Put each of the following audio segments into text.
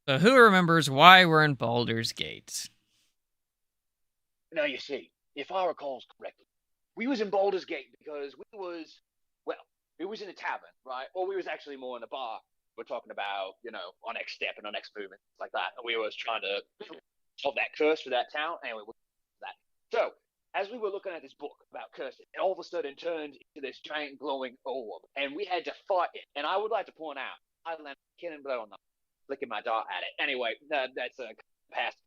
So who remembers why we're in Baldur's Gate? Now you see, if I recall correctly, we was in Baldur's Gate because well, we was in a tavern, right? Or we was actually more in a bar. We're talking about, our next step and our next movement, like that. And we was trying to solve that curse for that town. Anyway, that. So, as we were looking at this book about curses, it all of a sudden turned into this giant glowing orb, and we had to fight it. And I would like to point out, I landed killing blow on that, flicking my dart at it. Anyway, that's a past.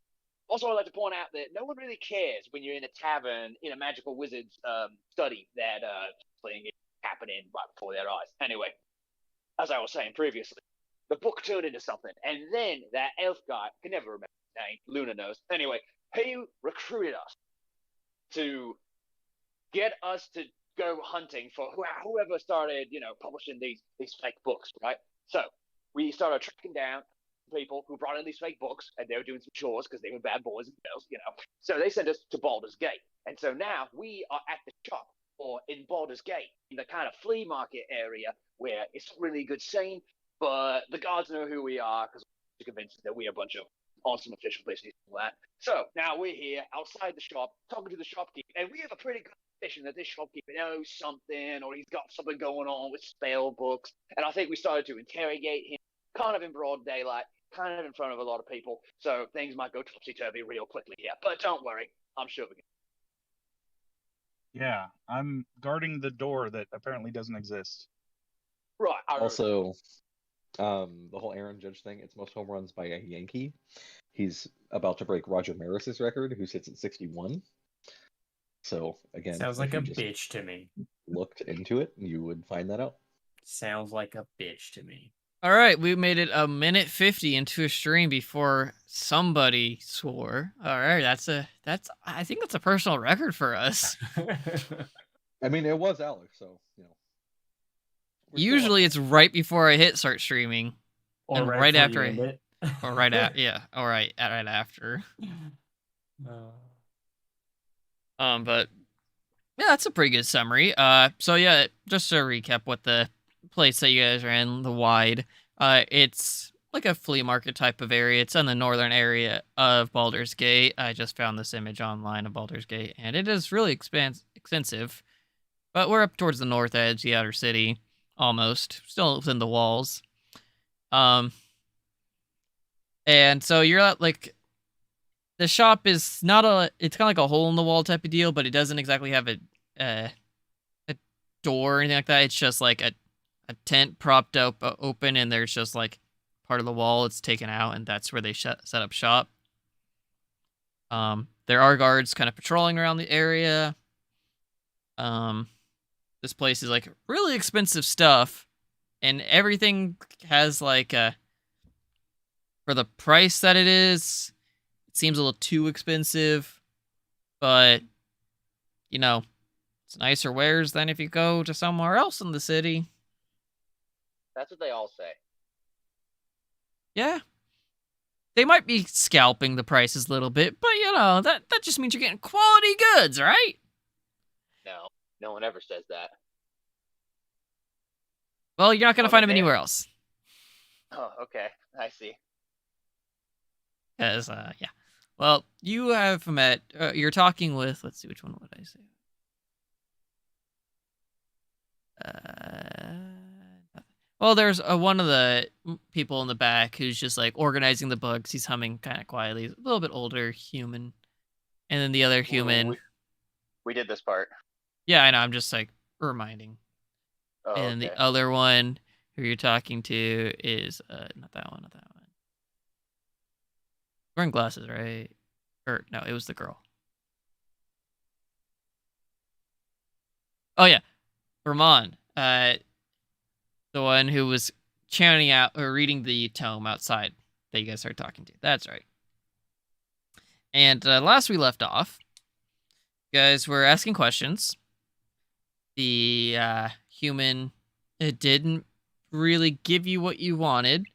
Also, I'd like to point out that no one really cares when you're in a tavern in a magical wizard's study that thing is happening right before their eyes. Anyway, as I was saying previously, the book turned into something, and then that elf guy, I can never remember his name, Luna knows. Anyway, he recruited us to get us to go hunting for whoever started, publishing these fake books, right? So we started tracking down people who brought in these fake books, and they were doing some chores because they were bad boys and girls. So they sent us to Baldur's Gate, and so now we are at the shop or in Baldur's Gate, in the kind of flea market area where it's a really good scene, but the guards know who we are because we're convinced that we are a bunch of awesome official business and all that. So now we're here outside the shop talking to the shopkeeper, and we have a pretty good suspicion that this shopkeeper knows something or he's got something going on with spell books. And I think we started to interrogate him kind of in broad daylight, kind of in front of a lot of people. So things might go topsy turvy real quickly here. But don't worry, I'm sure we can. Yeah, I'm guarding the door that apparently doesn't exist. Right. Also, the whole Aaron Judge thing, it's most home runs by a Yankee. He's about to break Roger Maris's record, who sits at 61. So, again, Sounds like a bitch to me. Looked into it, you would find that out. Sounds like a bitch to me. All right, we made it a minute 50 into a stream before somebody swore. All right, I think that's a personal record for us. I mean, it was Alex, so, Usually it's right before I hit start streaming. Or and right after it. Or right after, yeah. All right, right after. But yeah, that's a pretty good summary. So yeah, just to recap what the place that you guys are in, the Wide, it's like a flea market type of area. It's in the northern area of Baldur's Gate. I just found this image online of Baldur's Gate, and it is really extensive. But we're up towards the north edge, the outer city, almost. Still within the walls. And so you're at, like, the shop is not it's kind of like a hole in the wall type of deal, but it doesn't exactly have a door or anything like that. It's just like a tent propped up open, and there's just like part of the wall it's taken out, and that's where they set up shop. There are guards kind of patrolling around the area. This place is like really expensive stuff, and everything has like for the price that it is, it seems a little too expensive, but it's nicer wares than if you go to somewhere else in the city. That's what they all say. Yeah. They might be scalping the prices a little bit, but that just means you're getting quality goods, right? No one ever says that. Well, you're not going to find them anywhere else. Oh, okay. I see. Because, yeah. Well, you have met, you're talking with, let's see, which one would I say? Well, there's one of the people in the back who's just like organizing the books. He's humming kind of quietly. He's a little bit older human. And then the other human. We did this part. Yeah, I know. I'm just like reminding. Oh, and okay. The other one who you're talking to is not that one. Wearing glasses, right? Or no, it was the girl. Oh yeah, Ramon. The one who was chanting out or reading the tome outside that you guys started talking to. That's right. And last we left off, you guys were asking questions. The human didn't really give you what you wanted.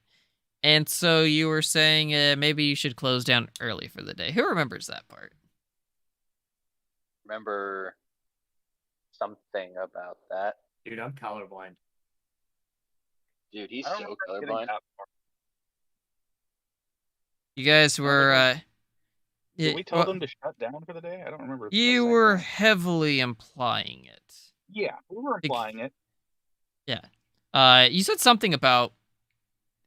And so you were saying maybe you should close down early for the day. Who remembers that part? Remember something about that. Dude, I'm colorblind. Dude, he's so colorblind. You guys were. Did we tell them to shut down for the day? I don't remember. You saying were that. heavily implying it. Yeah, we were implying it. Yeah. You said something about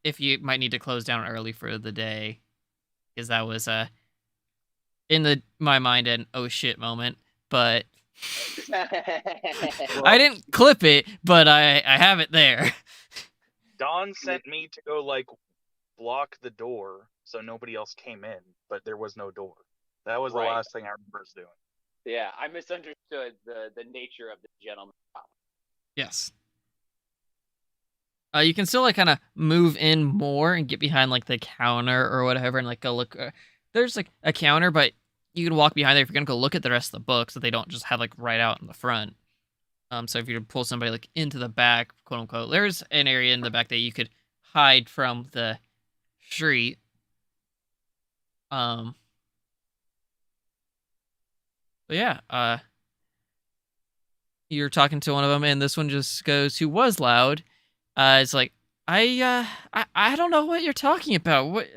if you might need to close down early for the day, because that was in my mind an oh shit moment. But I didn't clip it, but I have it there. Don sent me to go like block the door so nobody else came in, but there was no door. That was the Right. last thing I remember us doing. Yeah, I misunderstood the nature of the gentleman. Yes. You can still like kind of move in more and get behind like the counter or whatever and like go look. There's like a counter, but you can walk behind there if you're gonna go look at the rest of the books that they don't just have like right out in the front. So if you pull somebody like into the back, quote unquote, there's an area in the back that you could hide from the street. But yeah, you're talking to one of them, and this one just goes, "Who was loud?" It's like, I don't know what you're talking about. What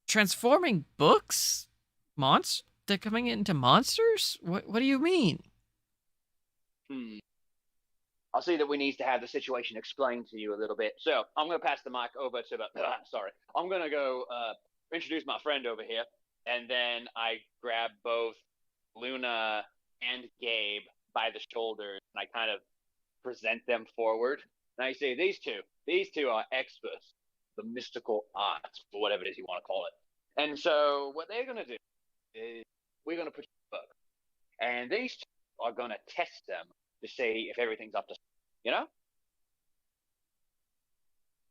transforming books, they're coming into monsters? What do you mean? I'll see that we need to have the situation explained to you a little bit. So I'm going to pass the mic over to the. Sorry, I'm going to go introduce my friend over here, and then I grab both Luna and Gabe by the shoulders, and I kind of present them forward. And I say, these two are experts, the mystical arts, or whatever it is you want to call it. And so what they're going to do is we're going to put you in a book, and these two are going to test them to see if everything's up to, you know?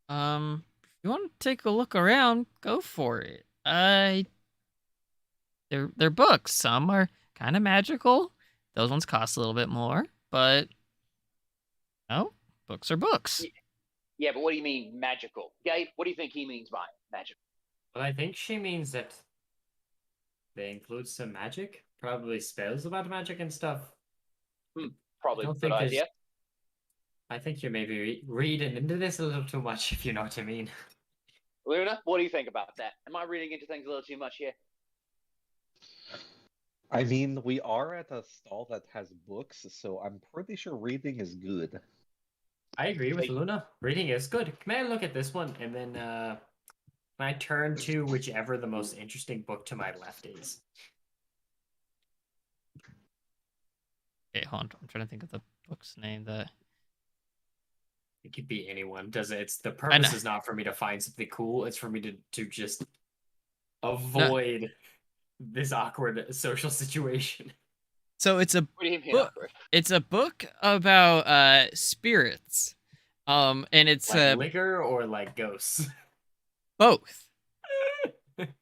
If you want to take a look around, go for it. They're books. Some are kind of magical. Those ones cost a little bit more, but no, books are books. Yeah, but what do you mean magical? Gabe, what do you think he means by magical? Well, I think she means that they include some magic, probably spells about magic and stuff. Probably I a don't good think idea. I think you're maybe reading into this a little too much, if you know what I mean. Luna, what do you think about that? Am I reading into things a little too much here? I mean, we are at a stall that has books, so I'm pretty sure reading is good. I agree with Luna. Reading is good. May I look at this one, and then can I turn to whichever the most interesting book to my left is? Okay, hold on. I'm trying to think of the book's name. It could be anyone. Does it? It's the purpose is not for me to find something cool. It's for me to just avoid this awkward social situation. So it's a What do you mean book. awkward? It's a book about spirits. And it's Like liquor or like ghosts. both.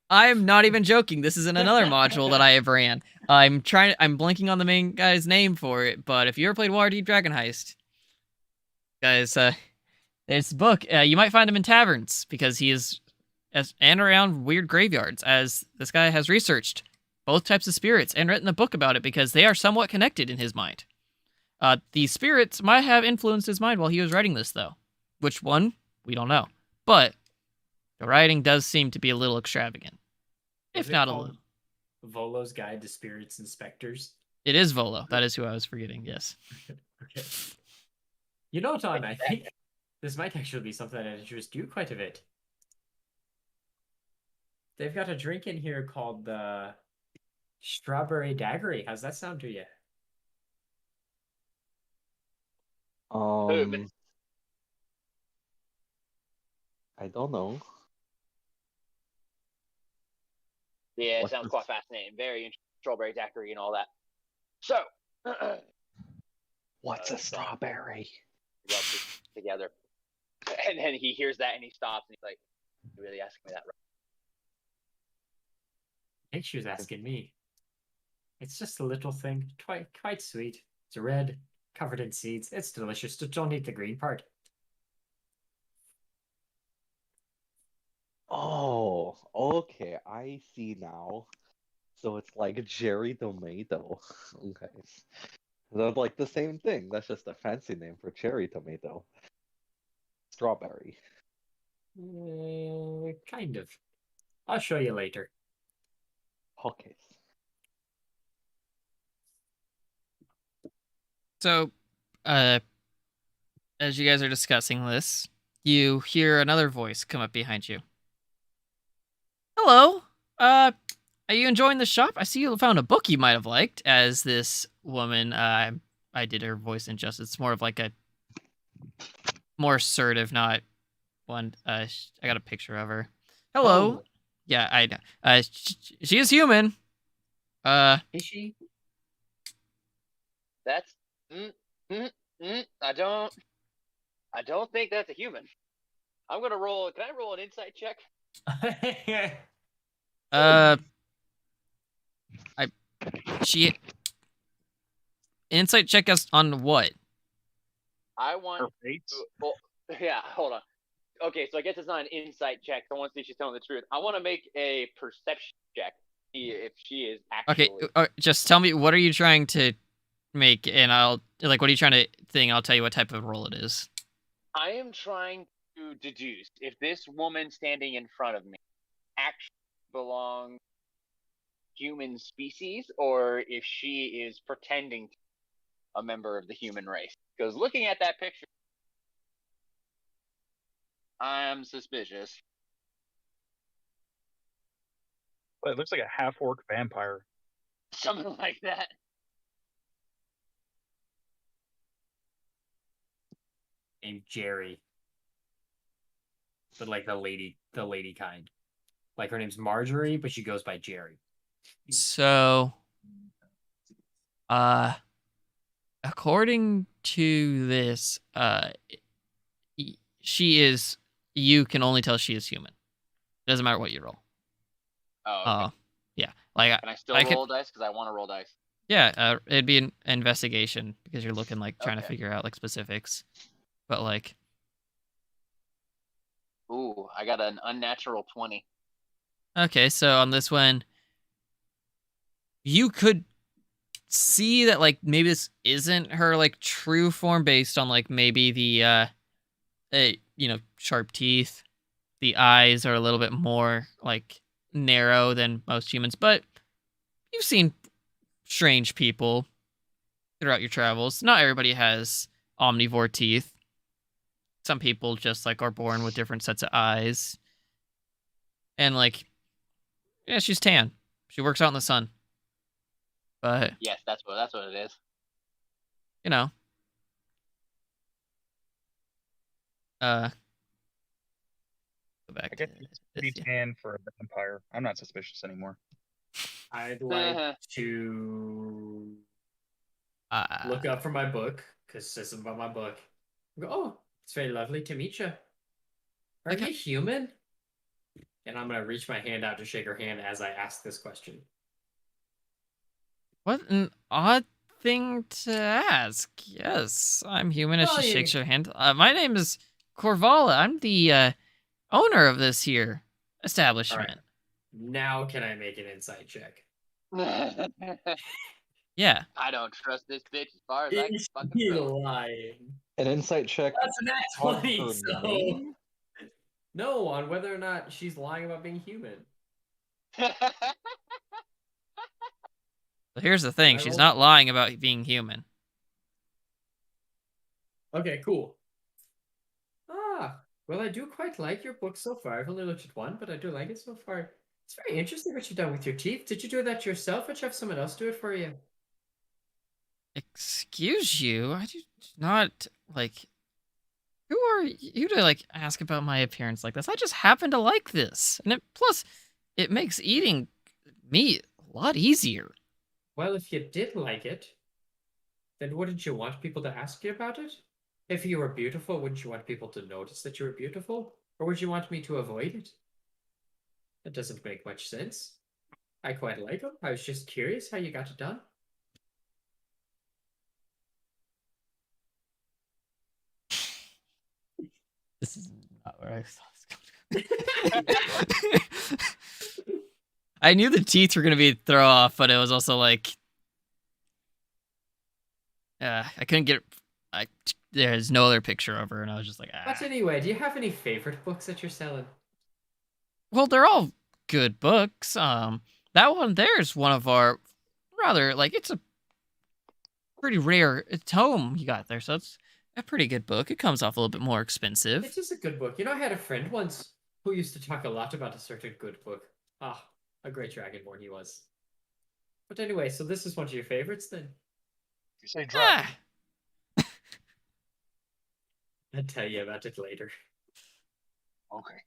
I'm not even joking. This is in another module that I have ran. I'm blanking on the main guy's name for it, but if you ever played Waterdeep Dragon Heist, guys, there's a book. You might find him in taverns because he is and around weird graveyards, as this guy has researched both types of spirits and written a book about it because they are somewhat connected in his mind. The spirits might have influenced his mind while he was writing this, though. Which one? We don't know. But the writing does seem to be a little extravagant. If not a little. Volo's Guide to Spirits and Specters. It is Volo. That is who I was forgetting, yes. Okay. You know, Don, I think this might actually be something that interests you quite a bit. They've got a drink in here called the Strawberry Daiquiri. How's that sound to you? I don't know. Yeah, it sounds quite fascinating. Very interesting. Strawberry daiquiri and all that. So, What's a strawberry? Rub it together. And then he hears that and he stops and he's like, "You really asking me that, right?" I think she was asking me. It's just a little thing, quite sweet. It's red, covered in seeds. It's delicious. Just don't eat the green part. Oh, okay. I see now. So it's like cherry tomato. Okay. They're like the same thing. That's just a fancy name for cherry tomato. Strawberry. Kind of. I'll show you later. Okay. So, as you guys are discussing this, you hear another voice come up behind you. Hello. Are you enjoying the shop? I see you found a book you might have liked. As this woman, I did her voice injustice. It's more of like a more assertive, not one. I got a picture of her. Hello. Oh. Yeah, I know. She is human. Is she? That's I don't think that's a human. I'm gonna roll. Can I roll an insight check? She insight check us on what? I want. Her face? Well, yeah, hold on. Okay, so I guess it's not an insight check. I want to see if she's telling the truth. I want to make a perception check. See if she is actually. Okay, just tell me, what are you trying to make, and I'll what are you trying to think? I'll tell you what type of roll it is. I am trying to deduce if this woman standing in front of me actually belongs human species, or if she is pretending to be a member of the human race. Because looking at that picture, I'm suspicious. Well, it looks like a half-orc vampire. Something like that. Named Jerry. But like the lady kind. Like her name's Marjorie, but she goes by Jerry. So, according to this, she is. You can only tell she is human. Doesn't matter what you roll. Oh, okay. Yeah. Like, can I still roll dice? Because I want to roll dice. Yeah, it'd be an investigation because you're looking trying to Okay. figure out specifics, but Ooh, I got an unnatural 20. Okay, so on this one, you could see that maybe this isn't her true form based on maybe the sharp teeth. The eyes are a little bit more narrow than most humans, but you've seen strange people throughout your travels. Not everybody has omnivore teeth. Some people just are born with different sets of eyes. And yeah, she's tan. She works out in the sun. But yes, that's what it is. Go back. I guess it's pretty tan for a vampire. I'm not suspicious anymore. I'd like to look up from my book, because it says something about my book. Go, oh, it's very lovely to meet you. Are you human? And I'm going to reach my hand out to shake her hand as I ask this question. What an odd thing to ask. Yes, I'm human as she shakes her hand. My name is Corvala. I'm the owner of this here establishment. Right. Now can I make an insight check? Yeah. I don't trust this bitch as far as I can fucking go. Lying. An insight check. That's an nat 20, so... No, on whether or not she's lying about being human. So here's the thing. She's not lying about being human. Okay, cool. Well, I do quite like your book so far. I've only looked at one, but I do like it so far. It's very interesting what you've done with your teeth. Did you do that yourself, or did you have someone else do it for you? Excuse you? I do not, who are you to, ask about my appearance like this? I just happen to like this. And plus, it makes eating meat a lot easier. Well, if you did like it, then wouldn't you want people to ask you about it? If you were beautiful, wouldn't you want people to notice that you were beautiful? Or would you want me to avoid it? That doesn't make much sense. I quite like them. I was just curious how you got it done. This is not where I thought it was going. I knew the teeth were going to be throw off, but it was also I couldn't get... there's no other picture of her, and I was just But anyway, do you have any favorite books that you're selling? Well, they're all good books. That one there is one of our rather it's a pretty rare tome you got there, so it's a pretty good book. It comes off a little bit more expensive. It is a good book. You know, I had a friend once who used to talk a lot about a certain good book. Ah, a great dragonborn he was. But anyway, so this is one of your favorites then? You say dragon. I'll tell you about it later. Okay.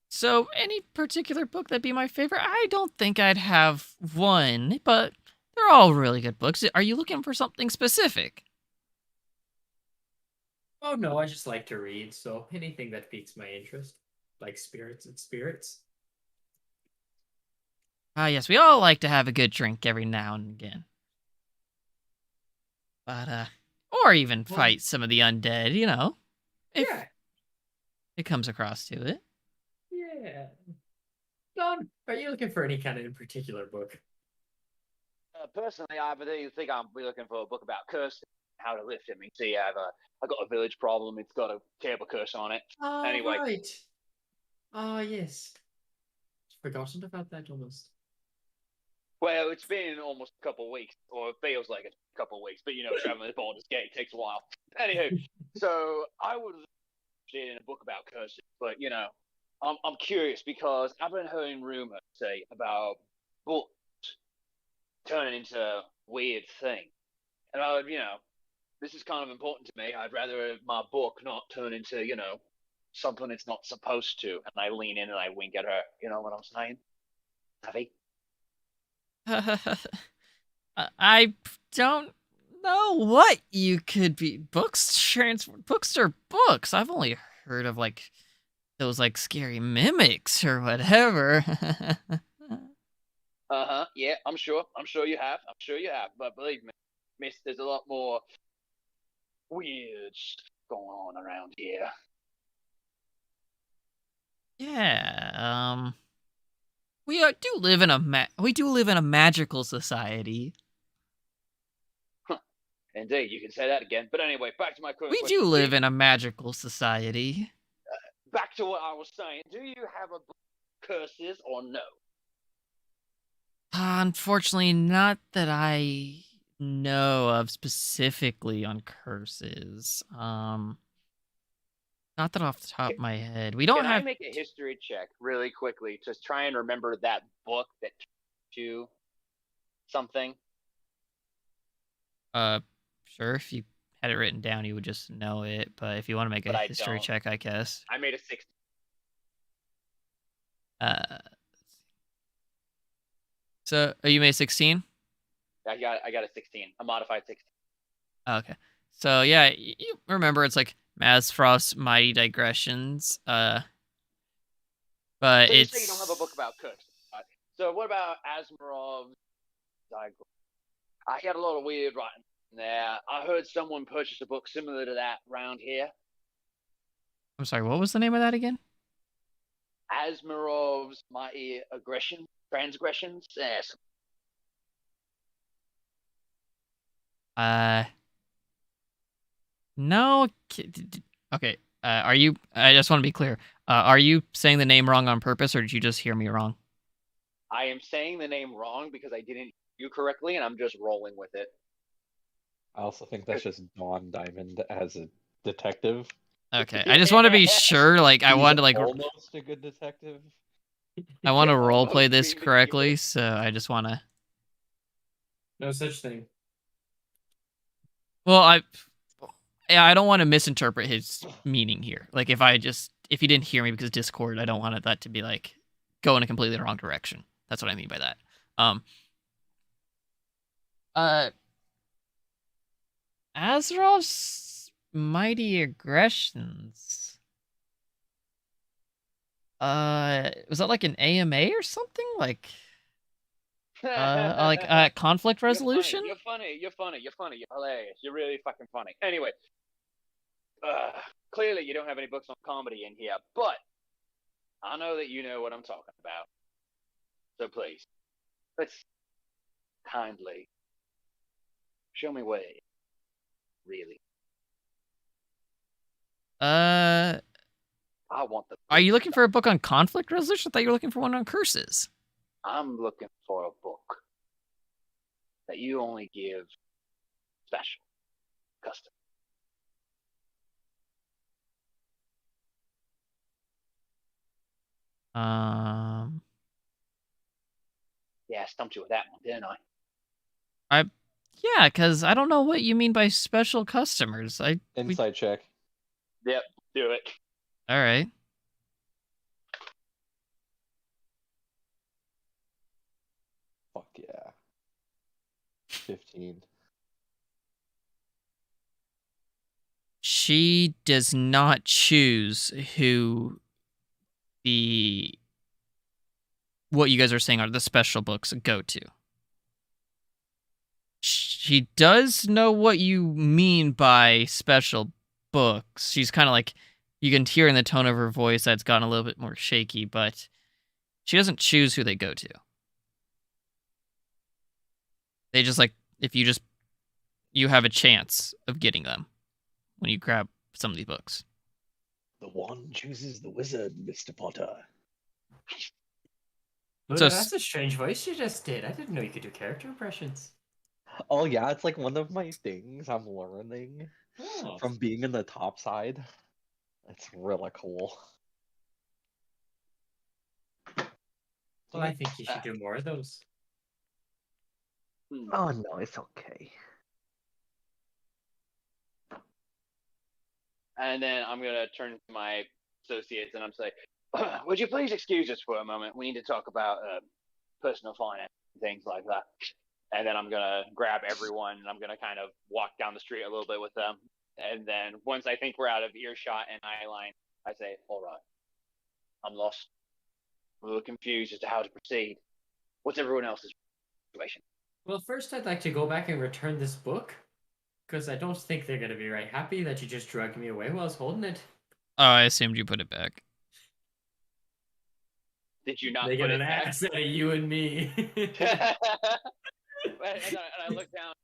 So, any particular book that'd be my favorite? I don't think I'd have one, but they're all really good books. Are you looking for something specific? Oh no, I just like to read, so anything that piques my interest, like spirits and spirits. Ah, yes, we all like to have a good drink every now and again. But, or even fight some of the undead, you know, if Yeah, it comes across to it. yeah. Don, are you looking for any kind of in particular book? Personally, I think I'm looking for a book about curses, how to lift him. You see, I've got a village problem. It's got a table curse on it. Oh, Anyway. right. Oh, yes. Forgotten about that almost. Well, it's been almost a couple of weeks, or it feels like it's a couple of weeks, but you know, traveling to Baldur's Gate takes a while. Anywho, so I would read in a book about curses, but you know, I'm curious because I've been hearing rumors say about books turning into weird thing, and I would, you know, this is kind of important to me. I'd rather my book not turn into, you know, something it's not supposed to. And I lean in and I wink at her. You know what I'm saying? Savvy? I don't know what you could be. Books are books. I've only heard of those scary mimics or whatever. Yeah, I'm sure you have. But believe me, miss, there's a lot more weird stuff going on around here. Yeah. We do live in a magical society. Indeed, you can say that again. But anyway, back to my current question. We do live in a magical society. Back to what I was saying. Do you have a book of curses or no? Unfortunately, not that I know of specifically on curses. Not that off the top of my head. We don't Can have. I make a history check really quickly to try and remember that book that you something? Sure. If you had it written down, you would just know it. But if you want to make a history check, I guess. I made a 60. So you made 16? I got a 16. A modified 16. Okay. So yeah, you remember it's like Mazfrost's Mighty Digressions. But So it's. you say you don't have a book about curses. Right? So what about Asmarov's Diagram? I had a lot of weird writing there. I heard someone purchase a book similar to that around here. I'm sorry, what was the name of that again? Asmarov's Mighty Transgressions. Yes. No. Okay. Are you? I just want to be clear. Are you saying the name wrong on purpose, or did you just hear me wrong? I am saying the name wrong because I didn't hear you correctly, and I'm just rolling with it. I also think that's just Dawn Diamond as a detective. Okay. I just want to be sure. I wanted to almost a good detective. I want to role play this correctly, so I just want to. No such thing. Well, I don't want to misinterpret his meaning here. If he didn't hear me because Discord, I don't want that to be go in a completely wrong direction. That's what I mean by that. Azeroth's Mighty Aggressions. Was that an AMA or something? Conflict resolution? You're funny. You're hilarious. You're really fucking funny. Anyway, clearly you don't have any books on comedy in here, but I know that you know what I'm talking about. So please, let's kindly show me where it is, really. I want the. Are you looking for a book on conflict resolution? I thought you were looking for one on curses. I'm looking for a book that you only give special, custom. Yeah, I stumped you with that one, didn't I? Yeah, because I don't know what you mean by special customers. Inside check. Yep, do it. All right. Fuck yeah. 15. She does not choose who what you guys are saying are the special books go to. She does know what you mean by special books. She's kind of like, you can hear in the tone of her voice that's gotten a little bit more shaky, but she doesn't choose who they go to. They just like, if you have a chance of getting them when you grab some of these books. The one chooses the wizard, Mr. Potter. So That's a strange voice you just did. I didn't know you could do character impressions. Oh yeah, it's like one of my things I'm learning from being in the top side. It's really cool. Well, I think you should do more of those. Oh no, it's okay. And then I'm gonna turn to my associates and I'm say, would you please excuse us for a moment? We need to talk about personal finance and things like that. And then I'm gonna grab everyone and I'm gonna kind of walk down the street a little bit with them. And then once I think we're out of earshot and eye line, I say, all right, I'm lost. I'm a little confused as to how to proceed. What's everyone else's situation? Well, first I'd like to go back and return this book, because I don't think they're going to be very happy that you just dragged me away while I was holding it. Oh, I assumed you put it back. Did you not They put get it an back? axe out of you and me. and I look down.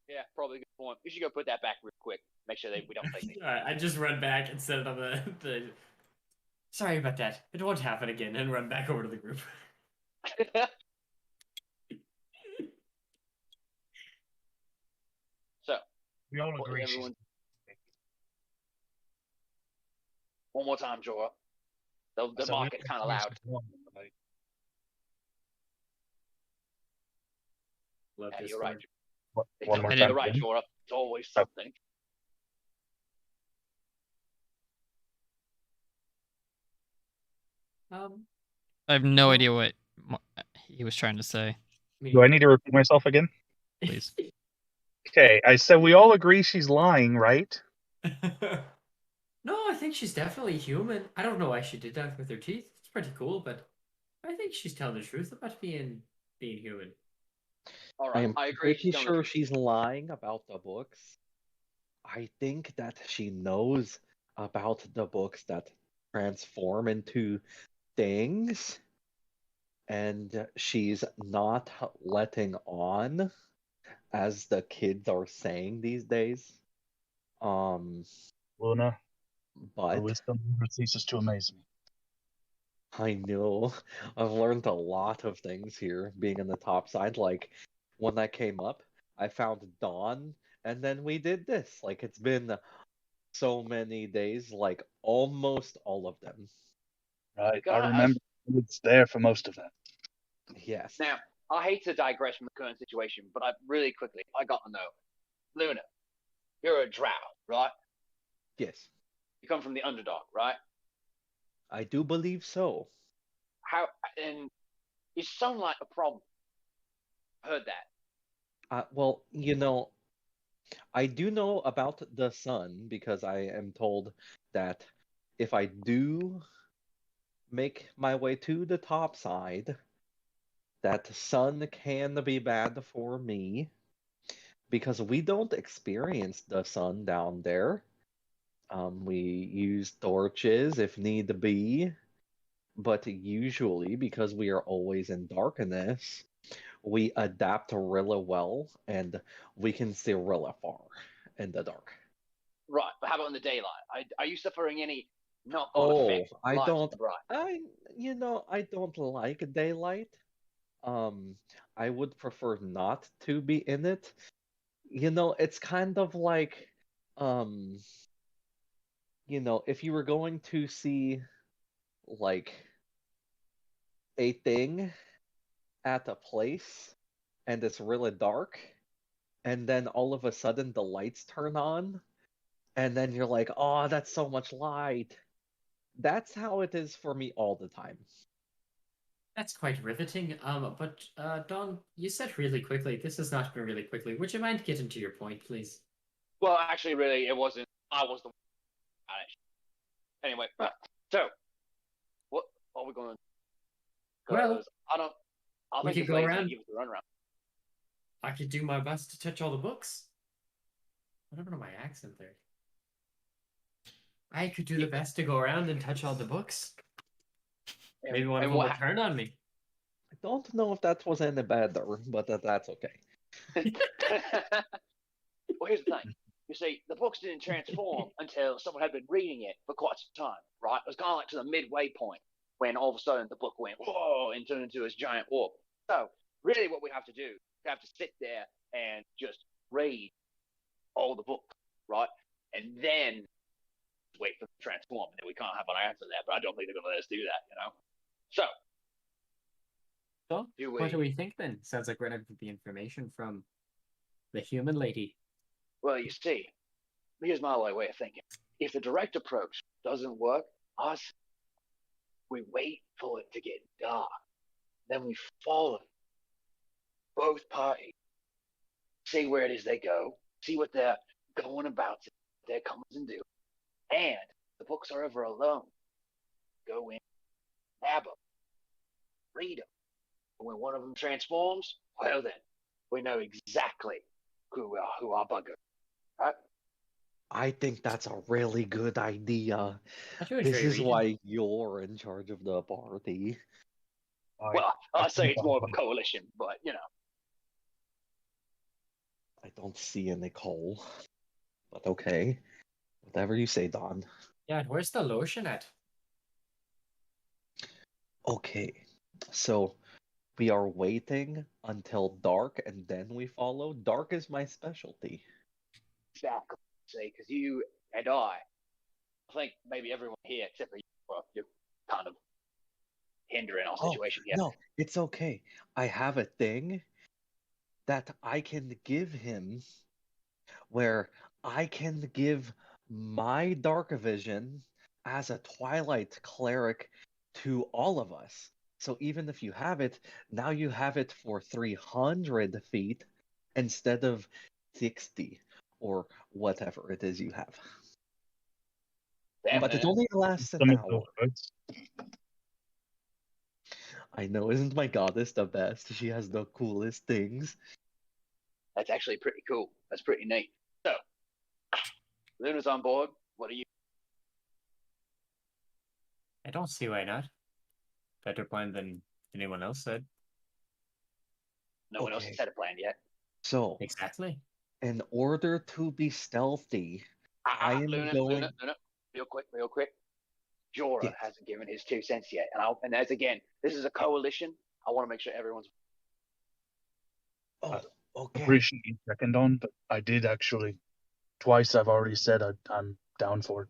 Yeah, probably a good point. We should go put that back real quick. Make sure that we don't take it. All right, I just run back and set it on the. Sorry about that. It won't happen again, and run back over to the group. So, We all agree. everyone... One more time, Jorah. The market kind of loud. Love Yeah, this you're right. One more You're time. right, Jorah. It's always something. I have no idea what he was trying to say. Do I need to repeat myself again? Please. Okay, I said we all agree she's lying, right? No, I think she's definitely human. I don't know why she did that with her teeth. It's pretty cool, but I think she's telling the truth about being human. All I right, am I agree. pretty sure she's lying about the books. I think that she knows about the books that transform into things, and she's not letting on, as the kids are saying these days. Luna, But her wisdom never ceases to amaze me. I know I've learned a lot of things here being in the top side. Like when I came up, I found Dawn, and then we did this. Like it's been so many days, like almost all of them. Right, I remember it's there for most of that. Yes. Now, I hate to digress from the current situation, but really quickly, I got to know. Luna, you're a drow, right? Yes. You come from the Underdark, right? I do believe so. How, and is sunlight a problem? Heard that. Well, I do know about the sun because I am told that if I do make my way to the top side, that sun can be bad for me because we don't experience the sun down there. We use torches if need be, but usually because we are always in darkness, we adapt really well and we can see really far in the dark. Right, but how about in the daylight? Are you suffering any Not good Oh, effect. I Lights don't. bright. I don't like daylight. Um, I would prefer not to be in it. It's kind of like, um, if you were going to see like a thing at a place and it's really dark, and then all of a sudden the lights turn on, and then you're like, oh, that's so much light. That's how it is for me all the time. That's quite riveting. But Don, you said really quickly. This has not been really quickly. Would you mind getting to your point, please? Well, actually, really, it wasn't. I was the one. Anyway, so what are we going to? Well, Because I we think could this go lady's going around. to give us a runaround. I could do my best to touch all the books. Whatever my accent there. I could do the best to go around and touch all the books. Maybe one of them will turn on me. I don't know if that was any better, but that's okay. Well, here's the thing. You see, the books didn't transform until someone had been reading it for quite some time, right? It was kind of like to the midway point when all of a sudden the book went, whoa, and turned into this giant orb. So, really, what we have to do, we have to sit there and just read all the books, right? And then wait for them to transform. And then we can't have an answer there, but I don't think they're going to let us do that. So, what do we think then? Sounds like we're going to get the information from the human lady. Well, you see, here's my way of thinking. If the direct approach doesn't work, we wait for it to get dark. Then we follow both parties, see where it is they go, see what they're going about, their comings and do. And the books are ever alone. Go in, nab them, read them. And when one of them transforms, well then, we know exactly who our bugger, right? I think that's a really good idea. This is why you're in charge of the party. Well, I say it's more of a coalition, but I don't see any coal. But okay. Whatever you say, Don. Yeah, where's the lotion at? Okay. So we are waiting until dark and then we follow. Dark is my specialty. Exactly. See, because you and I think maybe everyone here except for you, well, you're kind of hindering our situation here. No, it's okay. I have a thing that I can give him where I can give my dark vision as a Twilight cleric to all of us. So even if you have it, now you have it for 300 feet instead of 60 or whatever it is you have. Damn, but man. it only lasts an hour. I know, isn't my goddess the best? She has the coolest things. That's actually pretty cool. That's pretty neat. So, Luna's on board. What are you? I don't see why not. Better plan than anyone else said. No one else has had a plan yet. So, exactly. In order to be stealthy, I am Luna, real quick. Jorah hasn't given his 2 cents yet, and as again, this is a coalition. I want to make sure everyone's. Oh, okay. Appreciate you checking on, but I did actually twice. I've already said I'm down for it.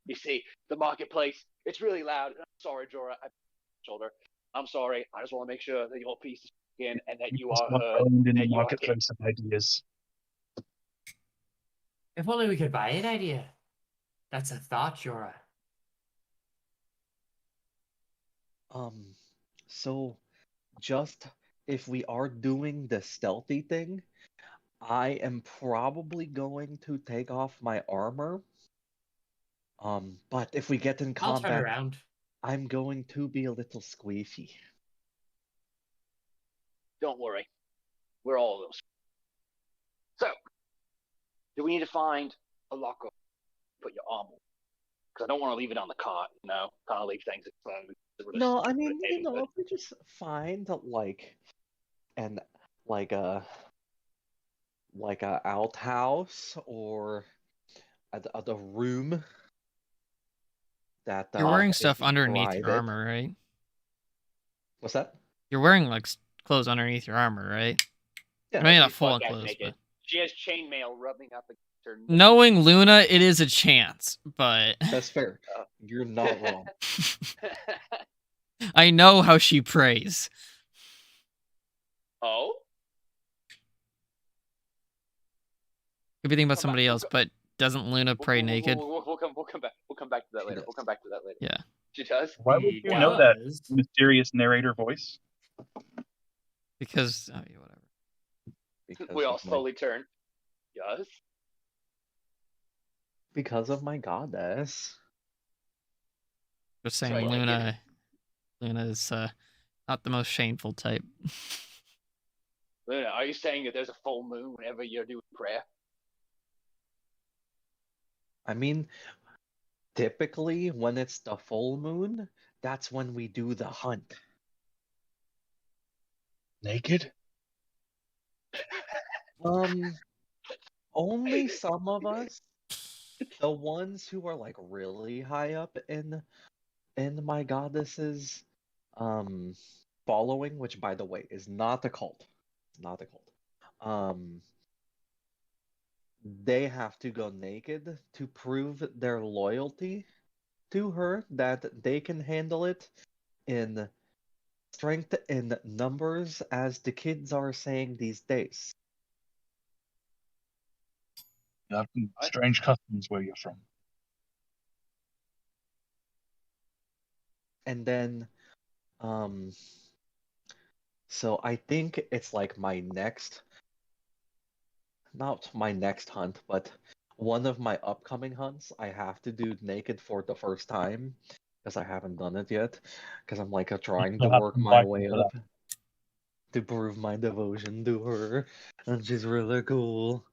You see, the marketplace. It's really loud. I'm sorry, Jorah. Shoulder. I'm sorry. I just want to make sure that your piece is in and that you are heard. In the marketplace of ideas. If only we could buy an idea. That's a thought, Jorah. So just if we are doing the stealthy thing, I am probably going to take off my armor. But if we get in combat, I'll turn around. I'm going to be a little squishy. Don't worry. We're all those. So, do we need to find a locker? Put your armor. Because I don't want to leave it on the cart, kind of leave things exposed. No, I mean, if we just find like a outhouse or at the room that You're wearing is stuff underneath your private. armor, right? What's that? You're wearing like clothes underneath your armor, right? Yeah. I mean, not She's full on podcast clothes, naked. but She has chainmail rubbing up against her. knowing Luna, it is a chance. But That's fair. You're not wrong. I know how she prays. Oh, Could be thinking about Come back. somebody else, but doesn't Luna pray naked? We'll come back. We'll come back to that She later. does. We'll come back to that later. Yeah. She does. Why would He you know that does. mysterious narrator voice? Because, oh, yeah, whatever. Because We all of my- slowly turn. Yes. Because of my goddess. Just saying, Right, Luna is not the most shameful type. Luna, are you saying that there's a full moon whenever you're doing prayer? I mean, typically when it's the full moon, that's when we do the hunt. Naked? Only some of us, the ones who are like really high up in my goddess's following, which by the way is not a cult. It's not a cult. They have to go naked to prove their loyalty to her, that they can handle it in strength and numbers, as the kids are saying these days. You have some strange customs where you're from. And then so I think it's like not my next hunt, but one of my upcoming hunts, I have to do naked for the first time because I haven't done it yet. Because I'm like trying to You'll have work to my invite way me to up to prove my devotion to her, and she's really cool.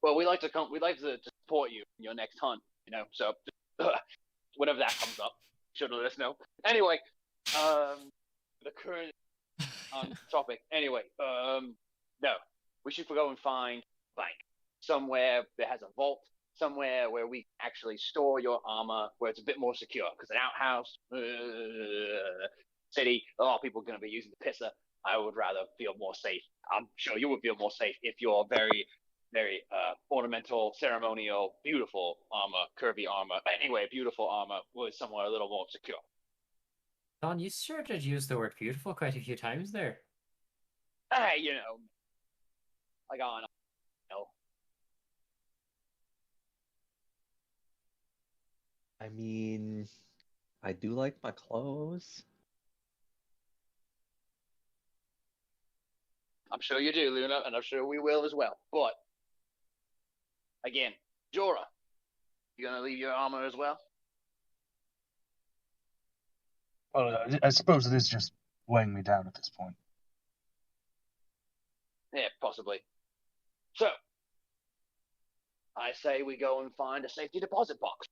Well, we like to support you in your next hunt. So whenever that comes up, should let us know. Anyway, the current topic. Anyway, no, we should go and find a bank somewhere that has a vault, somewhere where we actually store your armor, where it's a bit more secure. Because an outhouse, city, a lot of people are going to be using the pisser. I would rather feel more safe. I'm sure you would feel more safe if you're very, very ornamental, ceremonial, beautiful armor, curvy armor. Anyway, beautiful armor was somewhere a little more secure. Don, you sure did use the word beautiful quite a few times there. Hey, like on. I mean, I do like my clothes. I'm sure you do, Luna, and I'm sure we will as well. But again, Jorah, you gonna leave your armor as well? Well, I suppose it is just weighing me down at this point. Yeah, possibly. So, I say we go and find a safety deposit box,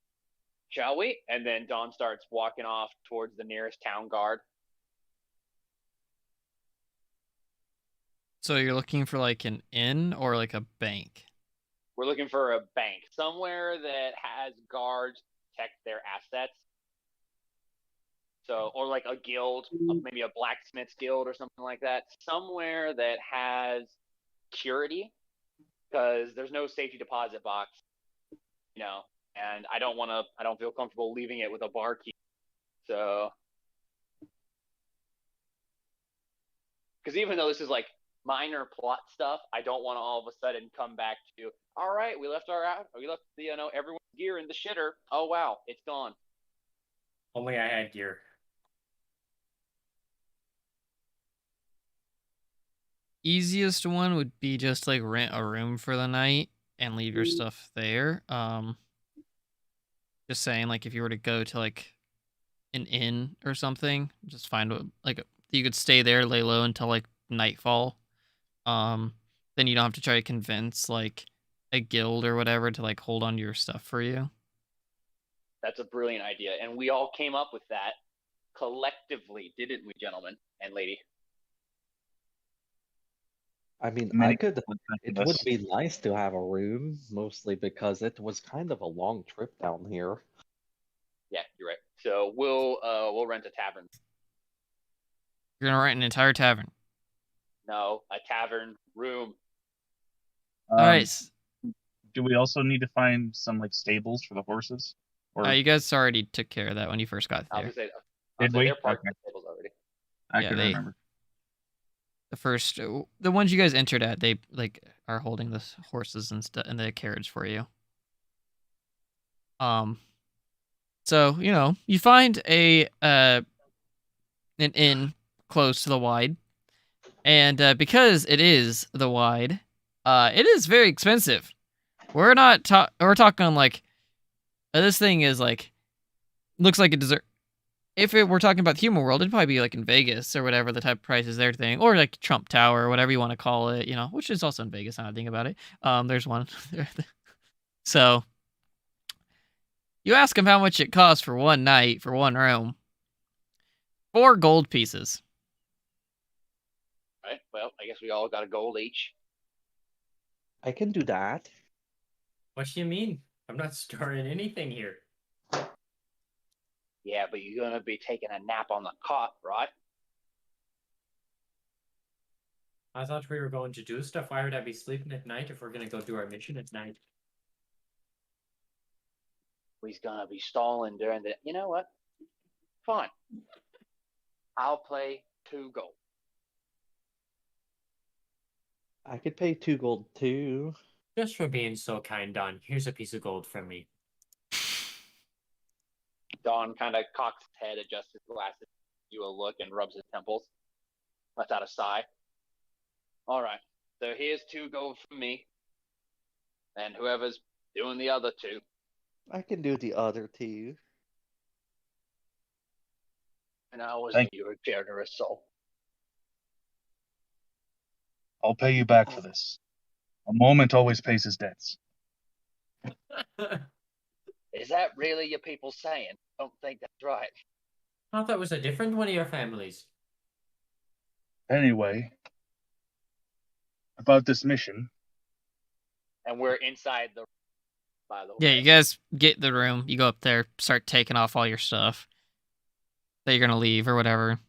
shall we? And then Don starts walking off towards the nearest town guard. So you're looking for like an inn or like a bank? We're looking for a bank, somewhere that has guards protect their assets. So, or like a guild, maybe a blacksmith's guild or something like that. Somewhere that has security, because there's no safety deposit box, and I don't feel comfortable leaving it with a bar key. So, because even though this is like minor plot stuff, I don't want to all of a sudden come back to, all right, we left the everyone's gear in the shitter. Oh wow, it's gone. Only I had gear. Easiest one would be just like rent a room for the night and leave your stuff there. Just saying, like if you were to go to like an inn or something, just find you could stay there, lay low until like nightfall. Then you don't have to try to convince like a guild or whatever to like hold on to your stuff for you. That's a brilliant idea, and we all came up with that collectively, didn't we, gentlemen and lady? I mean, Many I could. people would think It would this. be nice to have a room, mostly because it was kind of a long trip down here. Yeah, you're right. So we'll rent a tavern. You're gonna rent an entire tavern. No, a tavern room. All right. Do we also need to find some like stables for the horses? Or You guys already took care of that when you first got I there. was gonna say, did we? they're parked Okay. at the tables already. I Yeah, can they- remember. The ones you guys entered at, they like are holding the horses and stuff in the carriage for you. So you find an inn close to the Wide, and because it is the Wide, it is very expensive. We're talking like this thing is like looks like a dessert. If we're talking about the human world, it'd probably be like in Vegas or whatever the type of price is their thing, or like Trump Tower or whatever you want to call it, which is also in Vegas. Now I think about it. There's one. So you ask him how much it costs for one night for one room. 4 gold pieces. Right. Well, I guess we all got a gold each. I can do that. What do you mean? I'm not storing anything here. Yeah, but you're gonna be taking a nap on the cot, right? I thought we were going to do stuff. Why would I be sleeping at night if we're gonna go do our mission at night? We's gonna be stalling during the. You know what? Fine. I'll play 2 gold. I could pay 2 gold too. Just for being so kind, Don. Here's a piece of gold from me. Don kind of cocks his head, adjusts his glasses, you a look, and rubs his temples. Lets out a sigh. All right. So here's 2 gold from me, and whoever's doing the other 2. I can do the other 2. And I always Thank knew you were a generous soul. I'll pay you back for this. A moment always pays his debts. Is that really your people saying? Don't think that's right. I thought that was a different one of your families. Anyway, about this mission. And we're inside the. By the way. Yeah, you guys get the room. You go up there, start taking off all your stuff that you're gonna leave or whatever.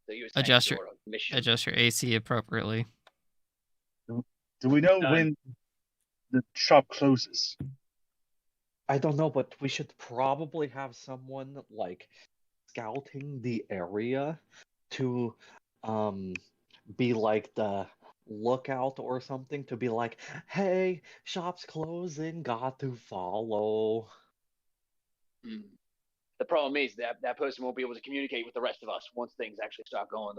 So you Adjust your mission. Adjust your AC appropriately. Do we know when the shop closes? I don't know, but we should probably have someone like scouting the area to be like the lookout or something, to be like, hey, shop's closing, got to follow. The problem is that person won't be able to communicate with the rest of us once things actually start going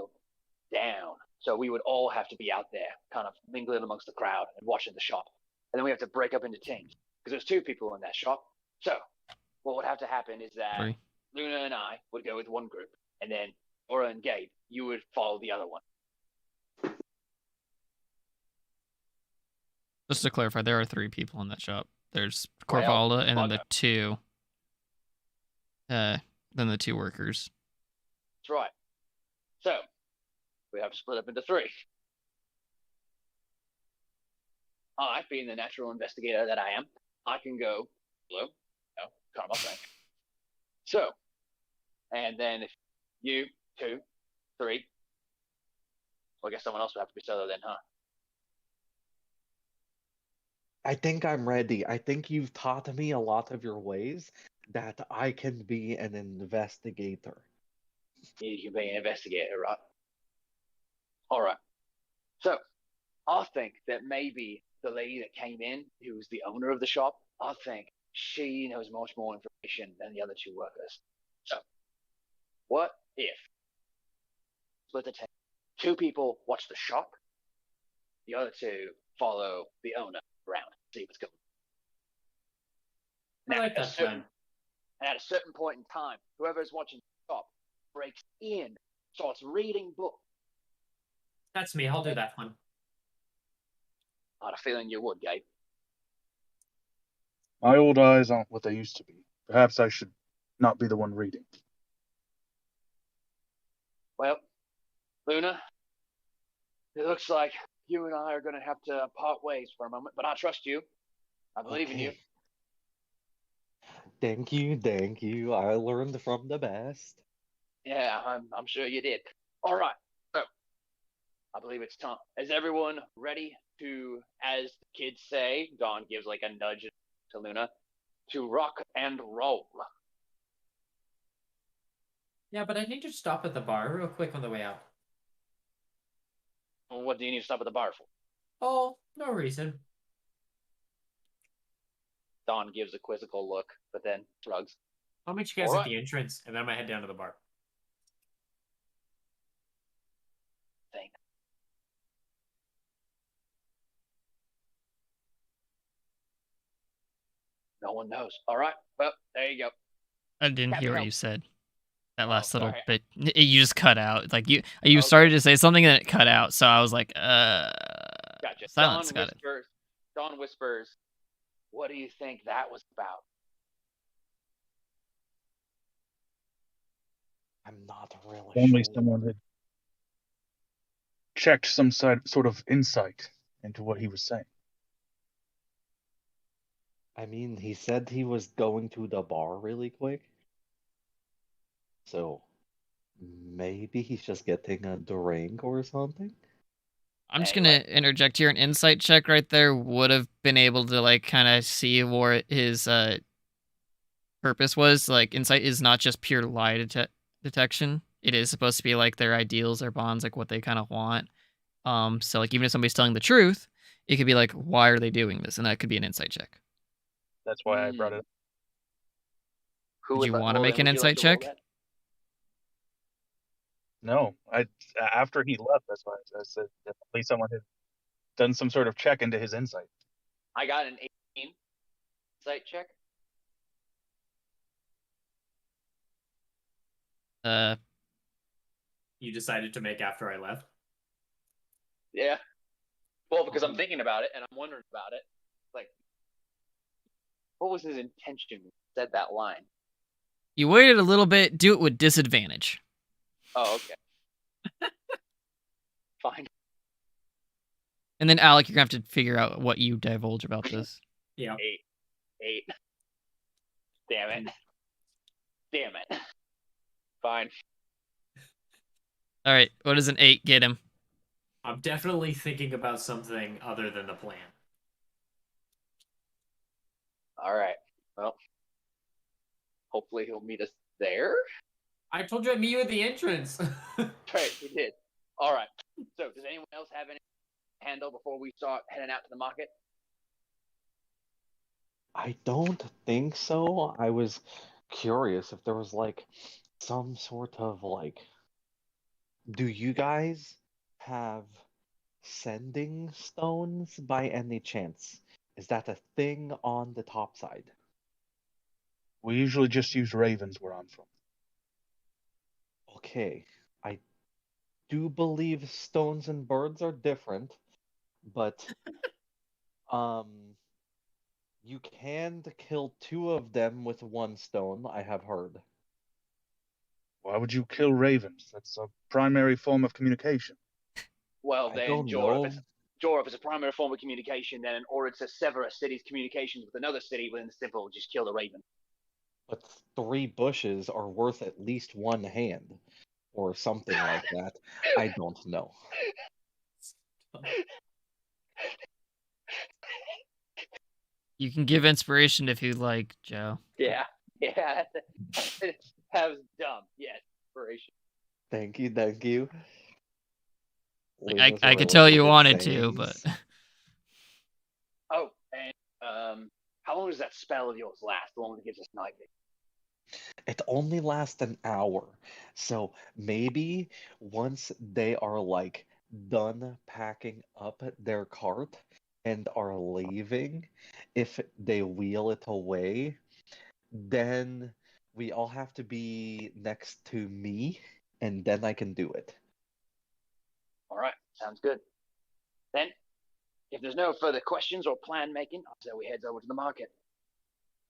down. So we would all have to be out there, kind of mingling amongst the crowd and watching the shop. And then we have to break up into teams because there's 2 people in that shop. So what would have to happen is that 3. Luna and I would go with one group, and then Jorah and Gabe, you would follow the other one. Just to clarify, there are 3 people in that shop. There's Well, Corvalda and then the bugger. 2 then the 2 workers. That's right. So we have to split up into 3. I, being the natural investigator that I am, I can go blue, kind of up rank. So, and then if you 2, 3, well, I guess someone else would have to be solo then, huh? I think I'm ready. I think you've taught me a lot of your ways that I can be an investigator. You can be an investigator, right? All right. So, I think that maybe the lady that came in, who was the owner of the shop, I think she knows much more information than the other 2 workers. So, what if split the 2 people watch the shop, the other 2 follow the owner around, see what's going on. I like that plan. And at a certain point in time, whoever's watching the shop breaks in, starts reading books. That's me. I'll do that one. I had a feeling you would, Gabe. My old eyes aren't what they used to be. Perhaps I should not be the one reading. Well, Luna, It looks like you and I are going to have to part ways for a moment, but I trust you. I believe in you. Okay. Thank you, thank you. I learned from the best. Yeah, I'm sure you did. All right. So, I believe it's time. Is everyone ready to, as the kids say, Dawn gives like a nudge to Luna, to rock and roll? Yeah, but I need to stop at the bar real quick on the way out. What do you need to stop at the bar for? Oh, no reason. Dawn gives a quizzical look, but then shrugs. I'll meet you guys All at right. the entrance, and then I'm gonna head down to the bar. Thing. No one knows. All right. Well, there you go. I didn't hear what Captain you said. That Oh, last little sorry. bit, you just cut out. Like you Okay. started to say something and it cut out. So I was like, Gotcha. silence. Got it. Dawn whispers, what do you think that was about? I'm not really Only sure. someone had checked some sort of insight into what he was saying. I mean, he said he was going to the bar really quick. So maybe he's just getting a drink or something. I'm just Anyway. gonna interject here. An insight check right there would have been able to like kind of see where his purpose was. Like insight is not just pure lie detection. It is supposed to be like their ideals, their bonds, like what they kind of want. So like even if somebody's telling the truth, it could be like, why are they doing this? And that could be an insight check. That's why I brought it up. Did you want to make an would you like insight to roll check? that? No, after he left, that's why I said that at least someone had done some sort of check into his insight. I got an 18 insight check. You decided to make after I left? Yeah. Well, because I'm thinking about it and I'm wondering about it. Like, what was his intention when he said that line? You waited a little bit. Do it with disadvantage. Oh, okay. Fine. And then Alec, you're gonna have to figure out what you divulge about this. Yeah. 8. Damn it. Damn it. Fine. All right, what does an 8 get him? I'm definitely thinking about something other than the plan. All right. Well, hopefully he'll meet us there. I told you I'd meet you at the entrance. Right, he did. All right. So, does anyone else have any handle before we start heading out to the market? I don't think so. I was curious if there was like some sort of like. Do you guys have sending stones by any chance? Is that a thing on the top side? We usually just use ravens where I'm from. Okay, I do believe stones and birds are different, but you can kill 2 of them with 1 stone, I have heard. Why would you kill ravens? That's a primary form of communication. Well, I then, don't Jorah, know. Jorah, if it's a primary form of communication, then in order to sever a city's communications with another city, within the simple, just kill the raven. But 3 bushes are worth at least 1 hand, or something like that. I don't know. You can give inspiration if you like, Joe. Yeah. That was dumb. Yes, inspiration. Thank you, thank you. Like, Luna's I could really tell you good at wanted to, but sayings. Oh, and how long does that spell of yours last? The one that gives us night vision? It only lasts an hour. So maybe once they are like done packing up their cart and are leaving, if they wheel it away, then we all have to be next to me, and then I can do it. All right, sounds good. Then, if there's no further questions or plan making, I'll say we head over to the market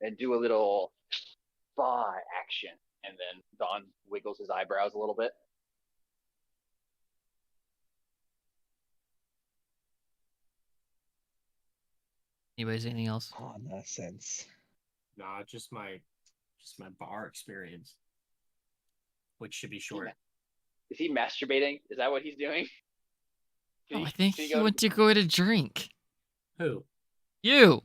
and do a little spy action. And then Don wiggles his eyebrows a little bit. Anybody say anything else? Oh, nonsense. Nah, just my bar experience, which should be short. Is he masturbating? Is that what he's doing? Oh, I think Can he went to go get a drink. Who? You.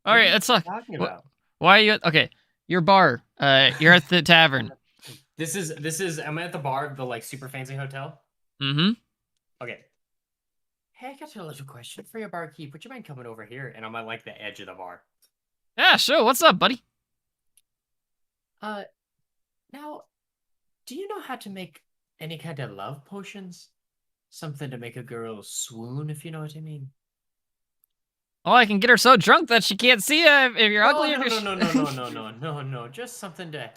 All right, let's talk. Talking about? Why are you okay? Your bar. You're at the tavern. This is. I'm at the bar of the like super fancy hotel. Mm-hmm. Okay. Hey, I got a little question for your barkeep. Would you mind coming over here? And I'm at like the edge of the bar. Yeah, sure. What's up, buddy? Now, do you know how to make any kind of love potions? Something to make a girl swoon, if you know what I mean. Oh, I can get her so drunk that she can't see if you're ugly. No, or if no, you're no. Just something to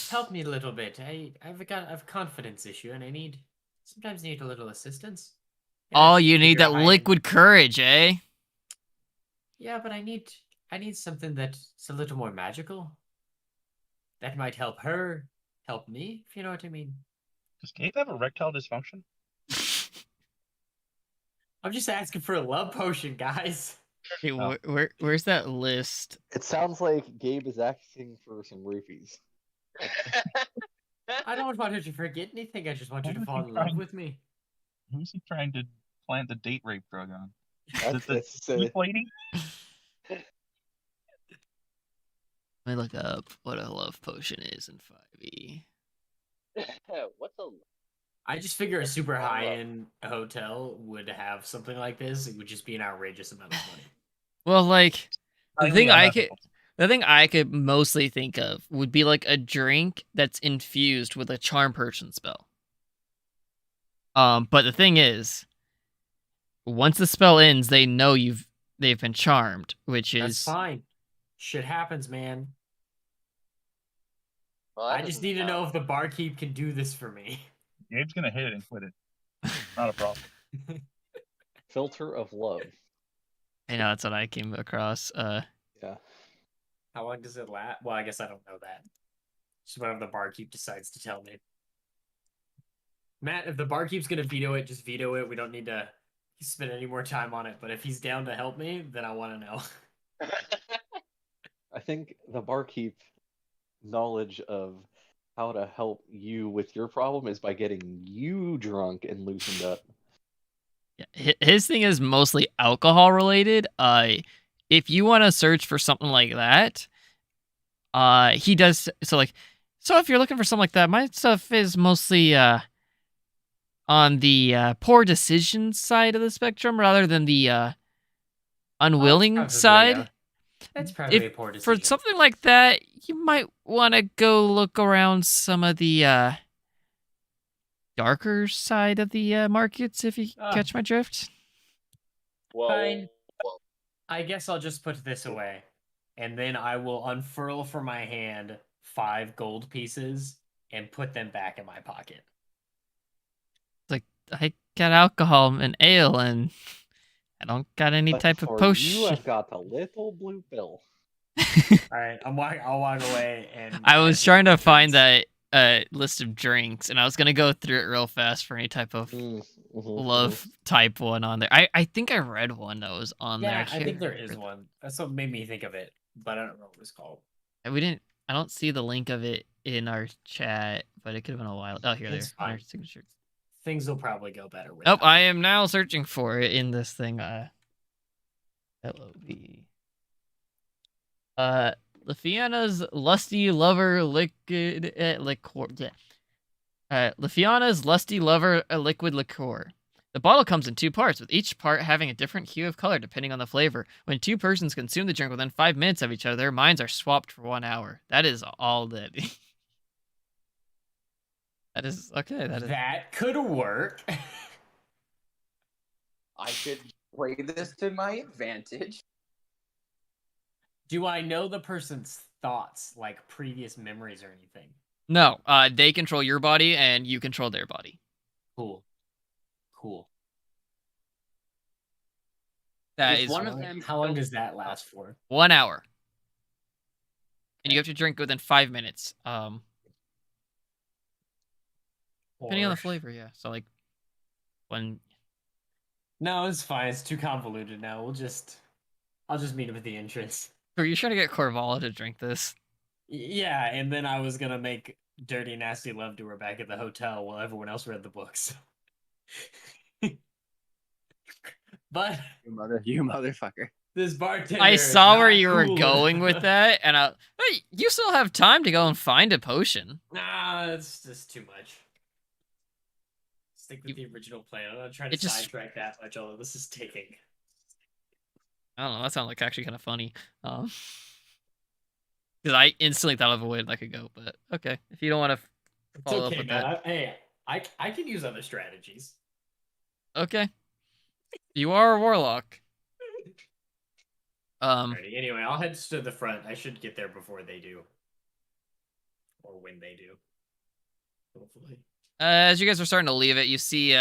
help me a little bit. I've a confidence issue, and I sometimes need a little assistance. And Oh, I you need figure that I- liquid courage, eh? Yeah, but I need something that's a little more magical. That might help her, help me, if you know what I mean. Does Gabe have erectile dysfunction? I'm just asking for a love potion, guys. Okay, Oh. where's that list? It sounds like Gabe is asking for some roofies. I don't want her to forget anything. I just want her to fall in love with me. Who's he trying to plant the date rape drug on? Is it the That's sleep lady? Let me look up what a love potion is in 5e. What's a I just figure a super high-end hotel would have something like this. It would just be an outrageous amount of money. Well, like the Highly thing I could mostly think of would be like a drink that's infused with a charm person spell. But the thing is, once the spell ends, they know they've been charmed, which That's is fine. Shit happens, man. Well, I just need to know if the barkeep can do this for me. Gabe's gonna hit it and quit it. Not a problem. Filter of love. I know that's what I came across. Yeah. How long does it last? Well, I guess I don't know that. Just whatever the barkeep decides to tell me. Matt, if the barkeep's gonna veto it, just veto it. We don't need to spend any more time on it. But if he's down to help me, then I want to know. I think the barkeep knowledge of how to help you with your problem is by getting you drunk and loosened up. Yeah, his thing is mostly alcohol related. If you want to search for something like that, he does. So if you're looking for something like that, my stuff is mostly on the poor decisions side of the spectrum rather than the unwilling side. That's probably a poor decision. For something like that, you might want to go look around some of the darker side of the markets, if you catch my drift. Fine. I guess I'll just put this away, and then I will unfurl from my hand 5 gold pieces and put them back in my pocket. Like, I got alcohol and ale, and I don't got any But type of for potion. You have got a little blue pill. All right, I'll walk away. And I was trying to find that list of drinks, and I was gonna go through it real fast for any type of love type one on there. I think I read one that was on there. Yeah, I think there is one. That's what made me think of it, but I don't know what it was called. I don't see the link of it in our chat, but it could have been a while. Oh, here, It's there. fine. Signature. Things will probably go better with. Nope, I am now searching for it in this thing. LOV. Lefiana's lusty lover liquid liqueur. Lefiana's lusty lover liquid liqueur. The bottle comes in 2 parts, with each part having a different hue of color depending on the flavor. When 2 persons consume the drink within 5 minutes of each other, their minds are swapped for 1 hour. That is all that. That is okay. That could work. I could play this to my advantage. Do I know the person's thoughts, like previous memories or anything? No, they control your body and you control their body. Cool. That If is one of them. How long does that last for? 1 hour. And you have to drink within 5 minutes. Depending on the flavor, yeah. So like when No, it's fine. It's too convoluted now. I'll just meet him at the entrance. Are you trying to get Corvala to drink this? Yeah, and then I was gonna make dirty, nasty love to her back at the hotel while everyone else read the books. But You motherfucker. this bartender. I is saw where not you were cool going with enough. that, and hey, you still have time to go and find a potion. Nah, it's just too much. Stick with the original plan. I'm not trying to It just- sidetrack that much, although this is taking. I don't know. That sounded like actually kind of funny. Because I instantly thought of a way that could go, but okay. If you don't want to It's follow okay, up with man. that, I can use other strategies. okay. You are a warlock. Alrighty, anyway, I'll head to the front. I should get there before they do. Or when they do. Hopefully. As you guys are starting to leave it, you see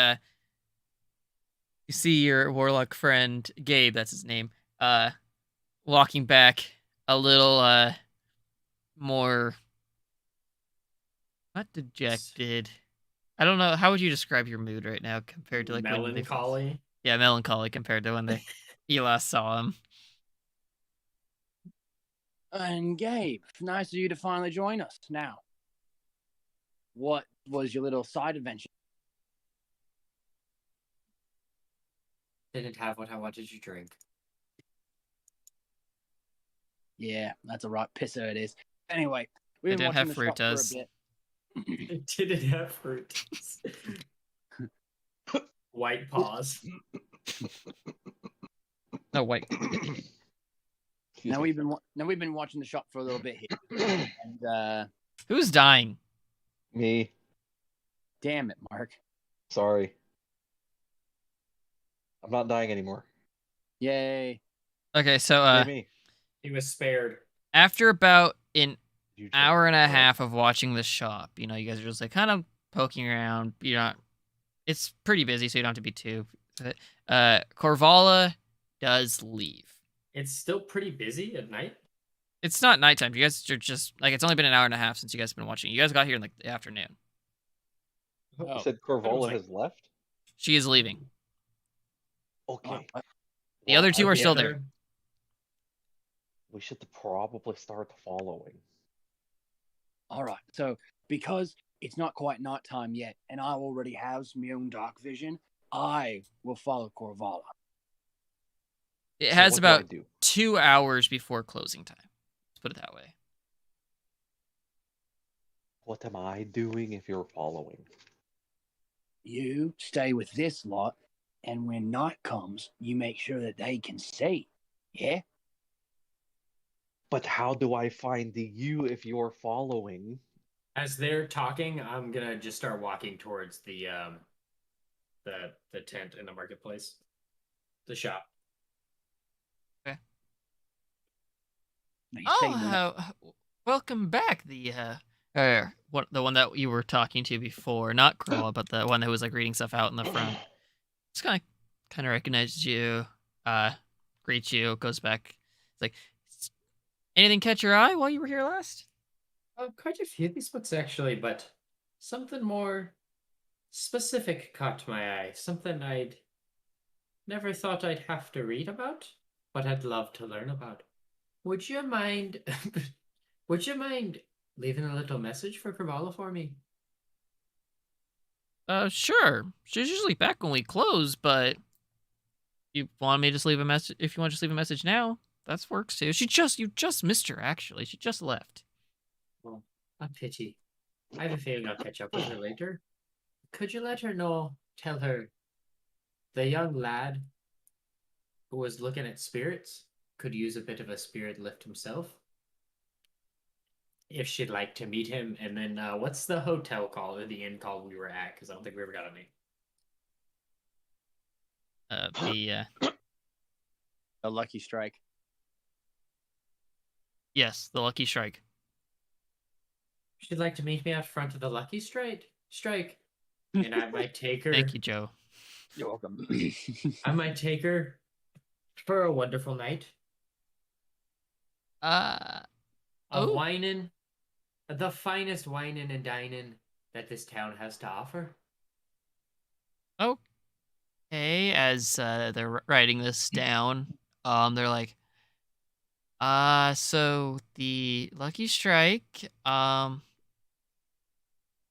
your warlock friend Gabe. That's his name. Walking back a little more not dejected. I don't know, how would you describe your mood right now compared to like melancholy. Yeah, melancholy compared to when you last saw him. And Gabe, nice of you to finally join us. Now, what was your little side adventure? Didn't have what I wanted to drink. Yeah, that's a right pisser it is. Anyway, we've It been didn't watching have the shop fruitas. for a bit. It didn't have fruit. White paws. No, wait. Now we've been watching the shop for a little bit here, and Who's dying? Me. damn it, Mark. Sorry. I'm not dying anymore. Yay! Okay, so Yay me. He was spared. after about an You just- hour and a half of watching the shop, you guys are just like kind of poking around. You're not. It's pretty busy, so you don't have to be too. Corvala does leave. It's still pretty busy at night. It's not nighttime. You guys are just like it's only been an hour and a half since you guys have been watching. You guys got here in like the afternoon. You Oh, said Corvola has left? She is leaving. Okay. The other two are The still other- there. We should probably start following. all right. So because it's not quite nighttime yet, and I already have my own dark vision, I will follow Corvala. It So has what do I about do? 2 hours before closing time. Let's put it that way. What am I doing if you're following? You stay with this lot, and when night comes, you make sure that they can see. Yeah? But how do I find you if you're following? As they're talking, I'm gonna just start walking towards the tent in the marketplace, the shop. Now, you say Welcome back. The one that you were talking to before, not Corolla, but the one that was like reading stuff out in the front. Just kind of recognizes you, greets you, goes back. It's like, anything catch your eye while you were here last? Quite a few of these books actually, but something more specific caught my eye. Something I'd never thought I'd have to read about, but I'd love to learn about. Would you mind? Would you mind leaving a little message for Kravala for me? Sure. She's usually back when we close, but you want me to just leave a message? If you want to just leave a message now, that works too. You just missed her actually. She just left. Well, a pity. I have a feeling I'll catch up with her later. Could you let her know? Tell her the young lad who was looking at spirits could use a bit of a spirit lift himself. If she'd like to meet him, and then what's the hotel called or the inn called we were at? Because I don't think we ever got a name. a lucky strike. Yes, the Lucky Strike. She'd like to meet me out front of the Lucky Strike, and I might take her. Thank you, Joe. You're welcome. I might take her for a wonderful night of Oh. whining, the finest whining and dining that this town has to offer. Okay, as they're writing this down, they're like, So the Lucky Strike,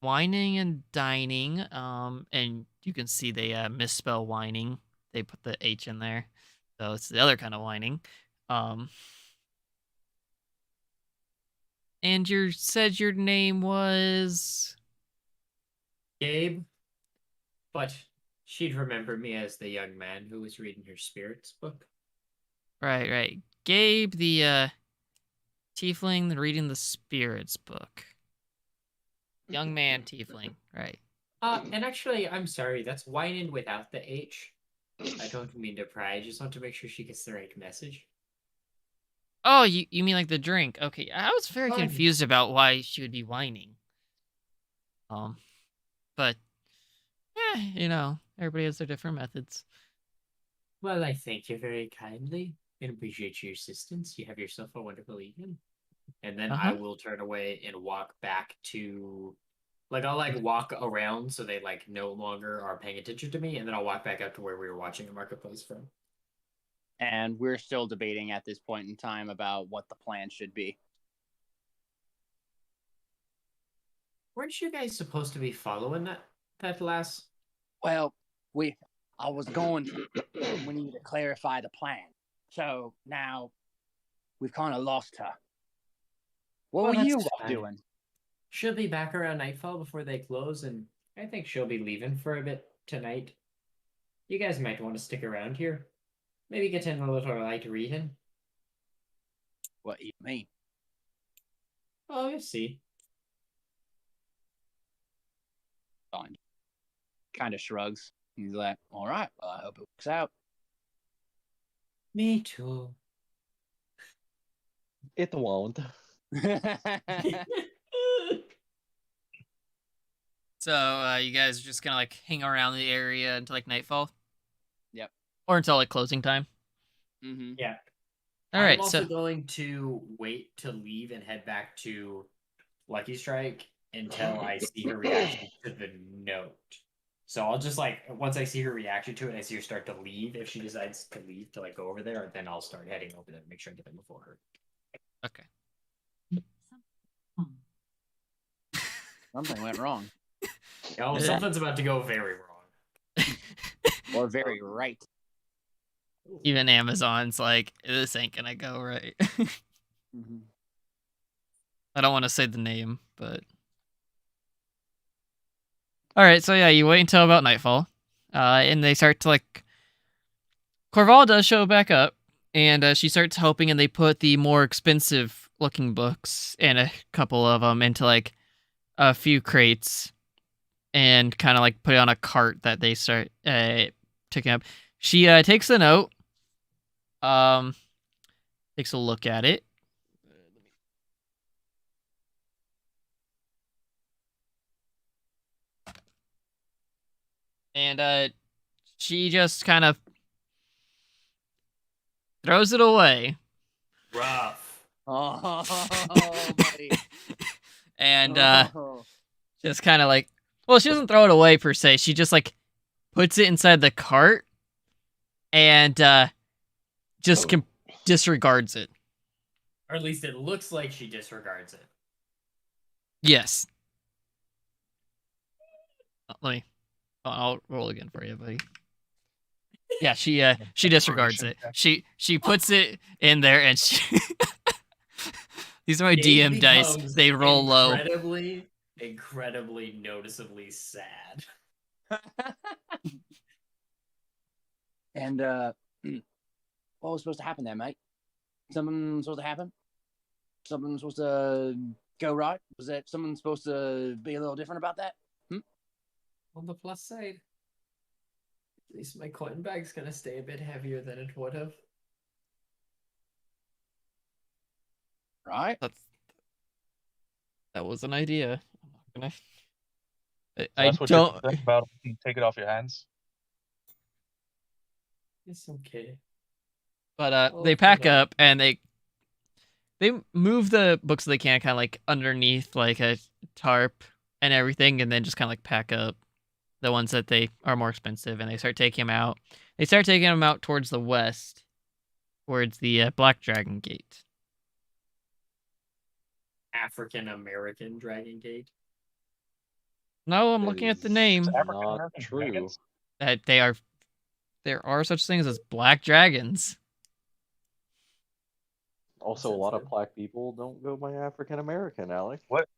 whining and dining, and you can see they misspell whining. They put the H in there, so it's the other kind of whining. And you said your name was Gabe, but she'd remember me as the young man who was reading her spirits book. right. Gabe, the tiefling reading the spirits book. Young man tiefling, right? And actually, I'm sorry, that's whining without the H. I don't mean to pry. I just want to make sure she gets the right message. Oh, you mean like the drink? Okay, I was very Oh, confused about why she would be whining. But everybody has their different methods. Well, I thank you very kindly and appreciate your assistance. You have yourself a wonderful evening. And then I will turn away and walk back to, I'll walk around so they no longer are paying attention to me, and then I'll walk back up to where we were watching the marketplace from. And we're still debating at this point in time about what the plan should be. Weren't you guys supposed to be following that last? Well, I was going to. We need to clarify the plan. So now we've kind of lost her. What were you doing? She'll be back around nightfall before they close, and I think she'll be leaving for a bit tonight. You guys might want to stick around here. Maybe get in a little light reading. What do you mean? Oh, you'll see. Fine. Kind of shrugs. He's like, all right, well, I hope it works out. Me too. It won't. So you guys are just gonna hang around the area until nightfall? Yep. Or until closing time? Mm-hmm. Yeah. All right. I'm also going to wait to leave and head back to Lucky Strike until I see her reaction to the note. So I'll just once I see her reaction to it, I see her start to leave. If she decides to leave to go over there, then I'll start heading over there to make sure I get them before her. Okay. Something went wrong. Oh, something's about to go very wrong. Or very right. Even Amazon's like, this ain't gonna go right. Mm-hmm. I don't want to say the name, but... Alright, so yeah, you wait until about nightfall. And they start to Corval does show back up, and she starts helping, and they put the more expensive looking books and a couple of them into a few crates and kind of put it on a cart that they start taking up. She takes the note, takes a look at it. And she just kind of throws it away. Rough. Oh, buddy. And just kind of well, she doesn't throw it away per se. She just puts it inside the cart and just disregards it. Or at least it looks like she disregards it. Yes. I'll roll again for you, buddy. Yeah, she disregards it. She puts it in there, and she. These are my DM dice. They roll low. Incredibly noticeably sad. And what was supposed to happen there, mate? Something supposed to happen? Something supposed to go right? Was that something supposed to be a little different about that? On the plus side, at least my coin bag's gonna stay a bit heavier than it would have. Right? That was an idea. I'm not gonna. I That's what don't you're thinking about. Take it off your hands. It's okay. But they pack up and they move the books so they can kind of underneath a tarp and everything, and then just kind of pack up the ones that they are more expensive, and they start taking them out. They start taking them out towards the west, towards the Black Dragon Gate. African American Dragon Gate? No, I'm That looking at the is name. African not American true. dragons? There are such things as black dragons. Also, a lot of Sensitive. black people don't go by African American, Alex. What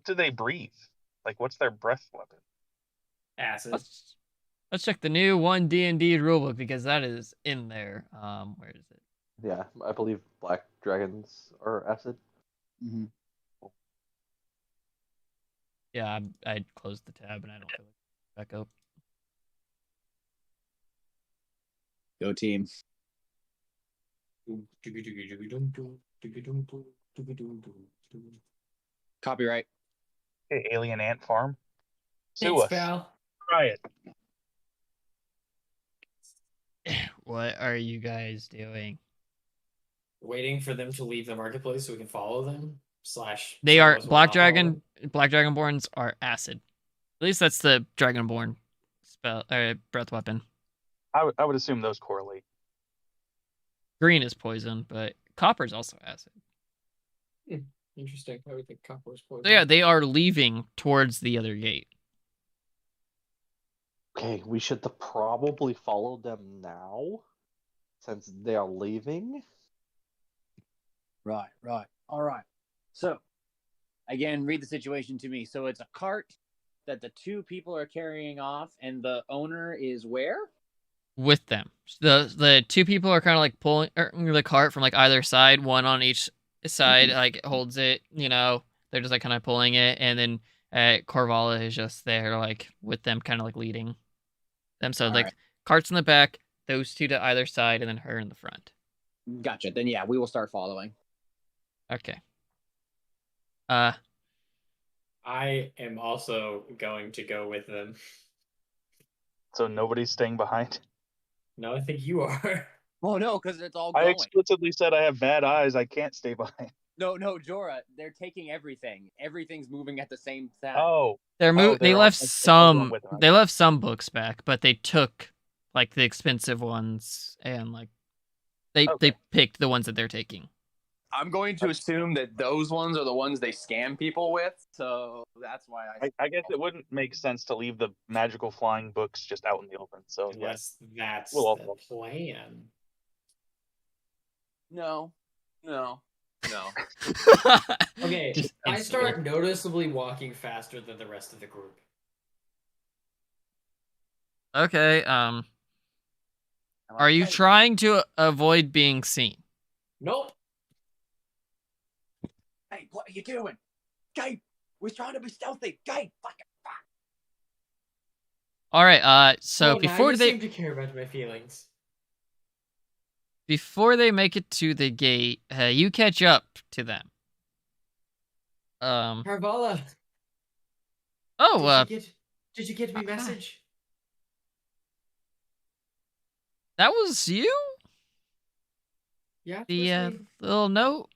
do they breathe? Like, what's their breath weapon? Acid. Let's check the new 1D&D rulebook because that is in there. Where is it? Yeah, I believe black dragons are acid. Mm-hmm. Yeah, I closed the tab and I don't feel like back up. Go team. Copyright. Hey, Alien Ant Farm? Sue Thanks, us. pal. Try it. What are you guys doing? Waiting for them to leave the marketplace so we can follow them. / They some are of us will not follow them. Black Dragonborns are acid. At least that's the Dragonborn spell breath weapon. I would assume those correlate. Green is poison, but copper is also acid. Interesting. I would think copper was poison. So yeah, they are leaving towards the other gate. Okay, we should probably follow them now, since they are leaving. Right. All right. So, again, read the situation to me. So it's a cart that the two people are carrying off, and the owner is where? With them. The two people are kind of like pulling the cart from like either side, one on each side, like holds it, they're just like kind of pulling it, and then Corvala is just there like with them kind of like leading them. So All like right. cart's in the back, those two to either side, and then her in the front. Gotcha. Then yeah, we will start following. Okay. I am also going to go with them. So nobody's staying behind? No, I think you are. Oh no, because it's all I going. explicitly said I have bad eyes. I can't stay behind. No, Jorah, they're taking everything. Everything's moving at the same time. Oh. They they're all- left they're going with them. they left some books back, but they took like the expensive ones and like they picked the ones that they're taking. I'm going to assume that those ones are the ones they scam people with, so that's why I guess it wouldn't make sense to leave the magical flying books just out in the open. So Unless that's We'll all the follow. plan. No. Okay, Just I instantly. start noticeably walking faster than the rest of the group. Okay, I'm like, are you "Hey, trying to avoid being seen? Nope. Hey, what are you doing? Gabe, we're trying to be stealthy. Gabe, fucking fuck. All right, so Oh, now before you they seem to care about my feelings. make it to the gate, you catch up to them. Carvala, Oh, did you get me message? that was you? Yeah, The it was me. little note?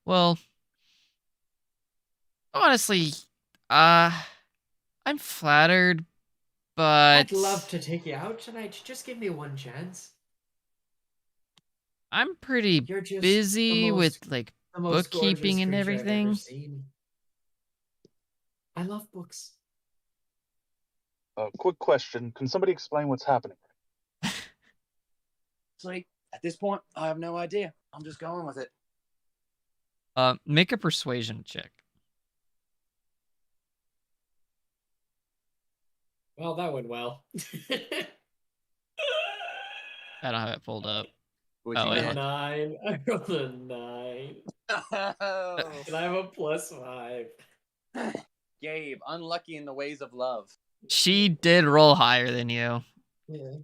Well, honestly, I'm flattered, but I'd love to take you out tonight. Just give me one chance. I'm pretty You're just busy with like the most gorgeous bookkeeping and creature I've ever everything. seen. I love books. quick question. Can somebody explain what's happening? Sweet. At this point, I have no idea. I'm just going with it. Make a persuasion check. Well, that went well. I don't have it pulled up. What'd Oh, you wait, get? 9. I rolled a 9. Oh. And I have a +5. Gabe, unlucky in the ways of love. She did roll higher than you. Yeah.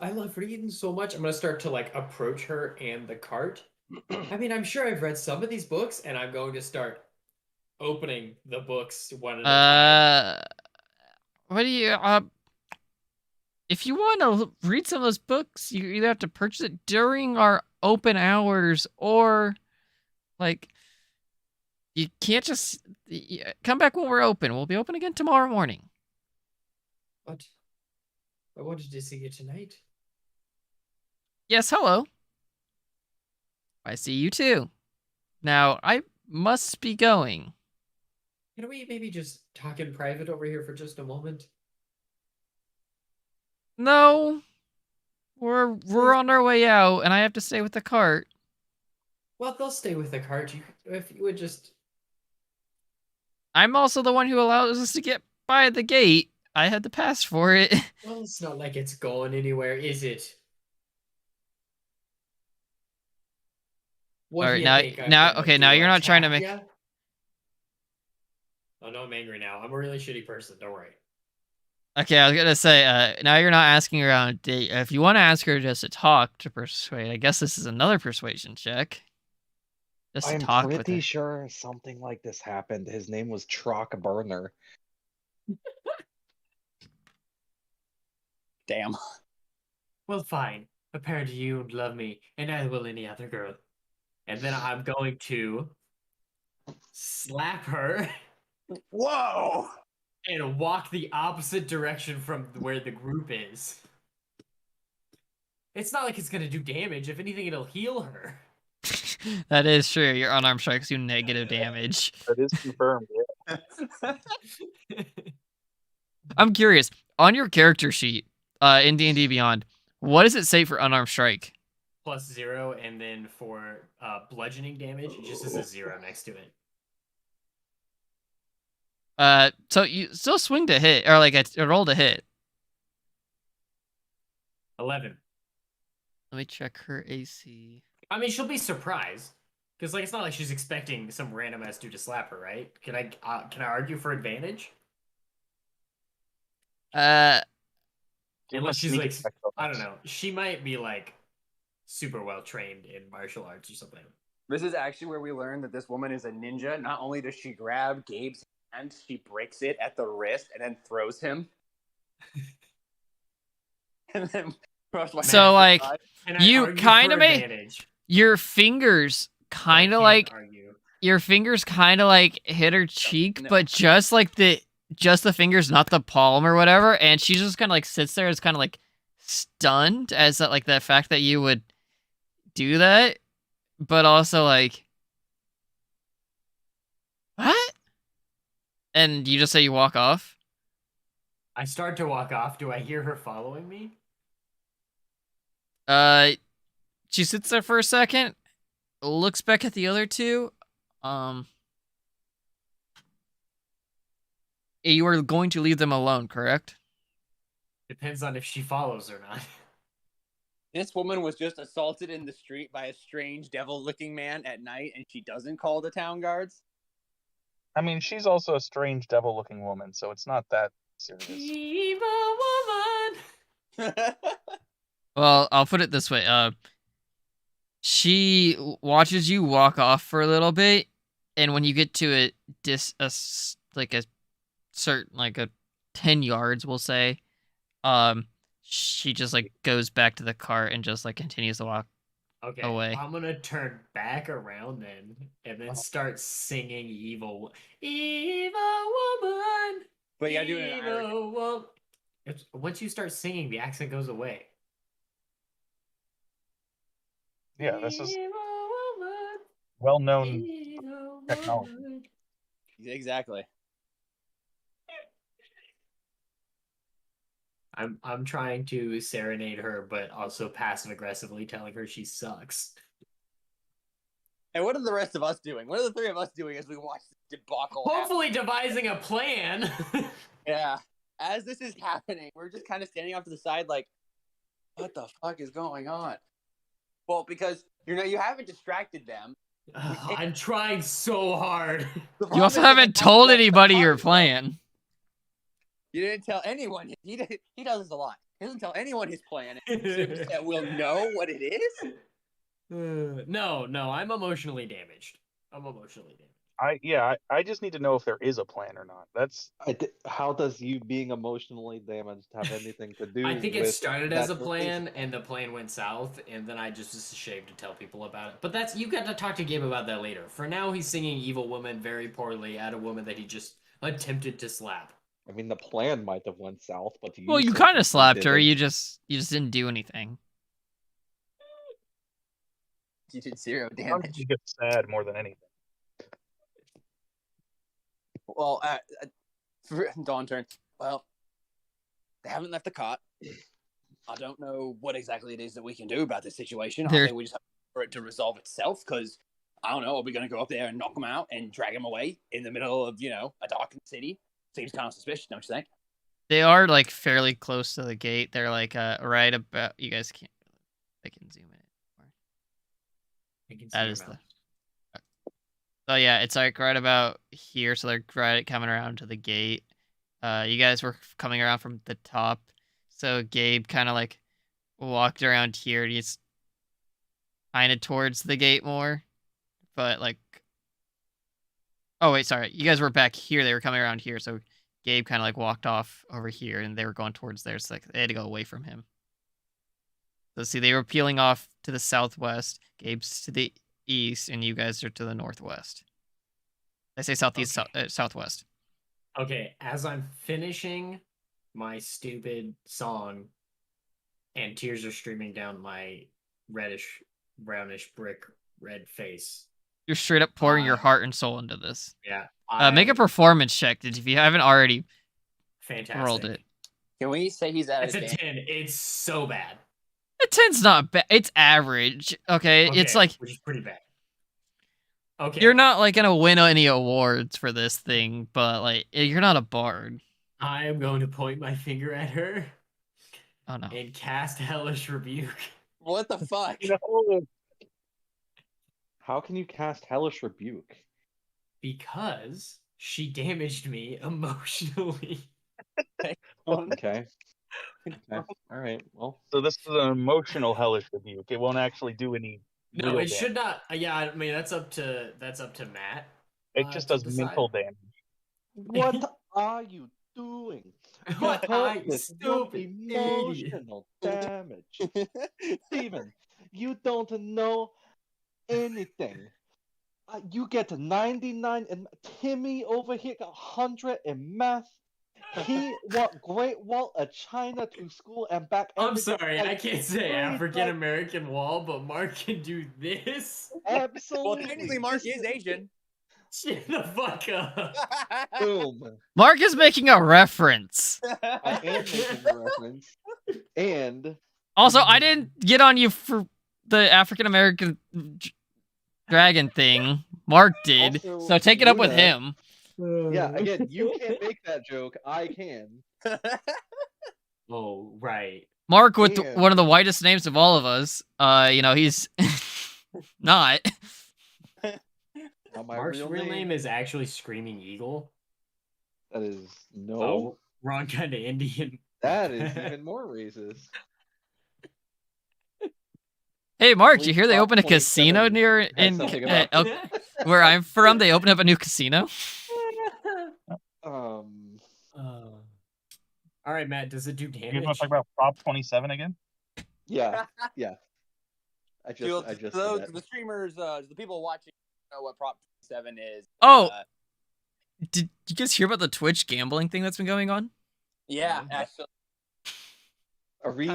I love reading so much. I'm gonna start to like approach her and the cart. I mean, I'm sure I've read some of these books, and I'm going to start opening the books one at a time. What do you if you want to read some of those books, you either have to purchase it during our open hours or like you can't just come back when we're open. We'll be open again tomorrow morning. But I wanted to see you tonight. Yes, hello. I see you too. Now, I must be going. Can we maybe just talk in private over here for just a moment? No, we're on our way out, and I have to stay with the cart. Well, they'll stay with the cart. If you would just... I'm also the one who allows us to get by the gate. I had to pass for it. Well, it's not like it's going anywhere, is it? What All do right, you now, think I'm now, gonna okay, do, now you're not trying to attack make. ya? Oh no, I'm angry now. I'm a really shitty person. Don't worry. Okay, I was gonna say, now you're not asking her on a date. If you want to ask her just to talk to persuade, I guess this is another persuasion check. Just to I'm talk with pretty her. sure something like this happened. His name was Trock Burner. Damn. Well, fine. Apparently you love me, and as will any other girl. And then I'm going to slap her Whoa! and walk the opposite direction from where the group is. It's not like it's gonna do damage. If anything, it'll heal her. That is true. Your unarmed strikes do negative damage. That is confirmed. Yeah. I'm curious. On your character sheet, in D&D Beyond, what does it say for unarmed strike? +0, and then for bludgeoning damage, it just has a 0 next to it. So you still swing to hit, or like a roll to hit. 11. Let me check her AC. I mean, she'll be surprised. Because, like, it's not like she's expecting some random ass dude to slap her, right? Can I argue for advantage? Give Unless a she's sneak like, attack I don't bonus. know. She might be like super well trained in martial arts or something. This is actually where we learn that this woman is a ninja. Not only does she grab Gabe's hand, she breaks it at the wrist and then throws him. And then So, like, Can I you argue kind for of make advantage? your fingers kind I of can't like argue. hit her cheek, No. but just the fingers, not the palm or whatever, and she just kind of like sits there, as kind of like stunned as like the fact that you would do that, but also like, what? And you just say you walk off. I start to walk off. Do I hear her following me? She sits there for a second, looks back at the other two. You are going to leave them alone, correct? Depends on if she follows or not. This woman was just assaulted in the street by a strange devil-looking man at night, and she doesn't call the town guards. I mean, she's also a strange devil-looking woman, so it's not that serious. Evil woman. Well, I'll put it this way. She watches you walk off for a little bit, and when you get to a certain, like a 10 yards, we'll say, she just like goes back to the cart and just like continues to walk Okay, away. I'm gonna turn back around then, and then start singing "Evil Woman." But you gotta do it in Irish. Evil Woman. Once you start singing, the accent goes away. Yeah, this is Evil woman, well-known evil technology. woman. Exactly. I'm trying to serenade her, but also passive aggressively telling her she sucks. And what are the rest of us doing? What are the three of us doing as we watch this debacle happen? Hopefully, devising a plan. Yeah. As this is happening, we're just kind of standing off to the side like, what the fuck is going on? Well, because, you haven't distracted them. I'm trying so hard. You also haven't told anybody your plan. You didn't tell anyone. He does this a lot. He doesn't tell anyone his plan. It assumes that we'll know what it is. No, I'm emotionally damaged. I just need to know if there is a plan or not. That's How does you being emotionally damaged have anything to do? I think it with started that as a plan, decision? and the plan went south, and then I just was ashamed to tell people about it. But you got to talk to Gabe about that later. For now, he's singing "Evil Woman" very poorly at a woman that he just attempted to slap. I mean, the plan might have went south, but Well, you kind of slapped her. You just didn't do anything. You did 0 sometimes damage. you get sad more than anything. Well, Dawn turns. Well, they haven't left the cot. I don't know what exactly it is that we can do about this situation. I They're- think we just have to wait for it to resolve itself, because I don't know, are we going to go up there and knock them out and drag them away in the middle of, a darkened city? Seems kind of suspicious, don't you think? They are like fairly close to the gate. They're like right about. You guys can't. I can zoom in. I can see That your is the. mouth. Oh yeah, it's like right about here. So they're right coming around to the gate. You guys were coming around from the top. So Gabe kind of like walked around here. And he's kind of towards the gate more, but like. Oh wait, sorry. You guys were back here. They were coming around here. So Gabe kind of like walked off over here, and they were going towards there. So like they had to go away from him. So see, they were peeling off to the southwest. Gabe's to the east, and you guys are to the northwest. I say southeast, Okay. southwest. Okay, as I'm finishing my stupid song, and tears are streaming down my reddish, brownish brick red face. You're straight up pouring your heart and soul into this. Yeah. Make a performance check if you haven't already Fantastic. rolled it. Can we say he's at It's a 10. It's so bad. A 10's not bad. It's average. Okay, it's like which is pretty bad. Okay. you're not like gonna win any awards for this thing, but like you're not a bard. I am going to point my finger at her Oh no. and cast Hellish Rebuke. What the fuck? No. How can you cast Hellish Rebuke? Because she damaged me emotionally. Okay. Okay. All right. Well, So this is an emotional hellish rebuke. It won't actually do any. No, real it should damage. not. Yeah, I mean that's up to Matt. It just to does decide. mental damage. what are you doing? What You are hurt you, with no stupid emotional damage. Steven, you don't know anything. You get 99, and Timmy over here got 100 in math. He walked Great Wall of China to school and back. I'm sorry, like I can't say 3 African American wall, but Mark can do this. Absolutely. Well, technically, Mark is Asian. Shut the fuck up. Boom. Mark is making a reference. I am making a reference. And Also, I didn't get on you for the African American dragon thing. Mark did. Also, So take it up with Luna- him. yeah, again, you can't make that joke. I can. Oh, right. Mark with And- one of the whitest names of all of us. He's not. My Mark's real name is actually Screaming Eagle. That is no. Oh, wrong kind of Indian. That is even more racist. Hey, Mark, did Please you hear they stop opened a 27 casino near has in something about where I'm from? They opened up a new casino. All right, Matt. Does it do You guys damage? want to talk about Prop 27 again? Yeah, yeah. I just the streamers, the people watching know what Prop 7 is. Oh, did you guys hear about the Twitch gambling thing that's been going on? Yeah, actually. Are we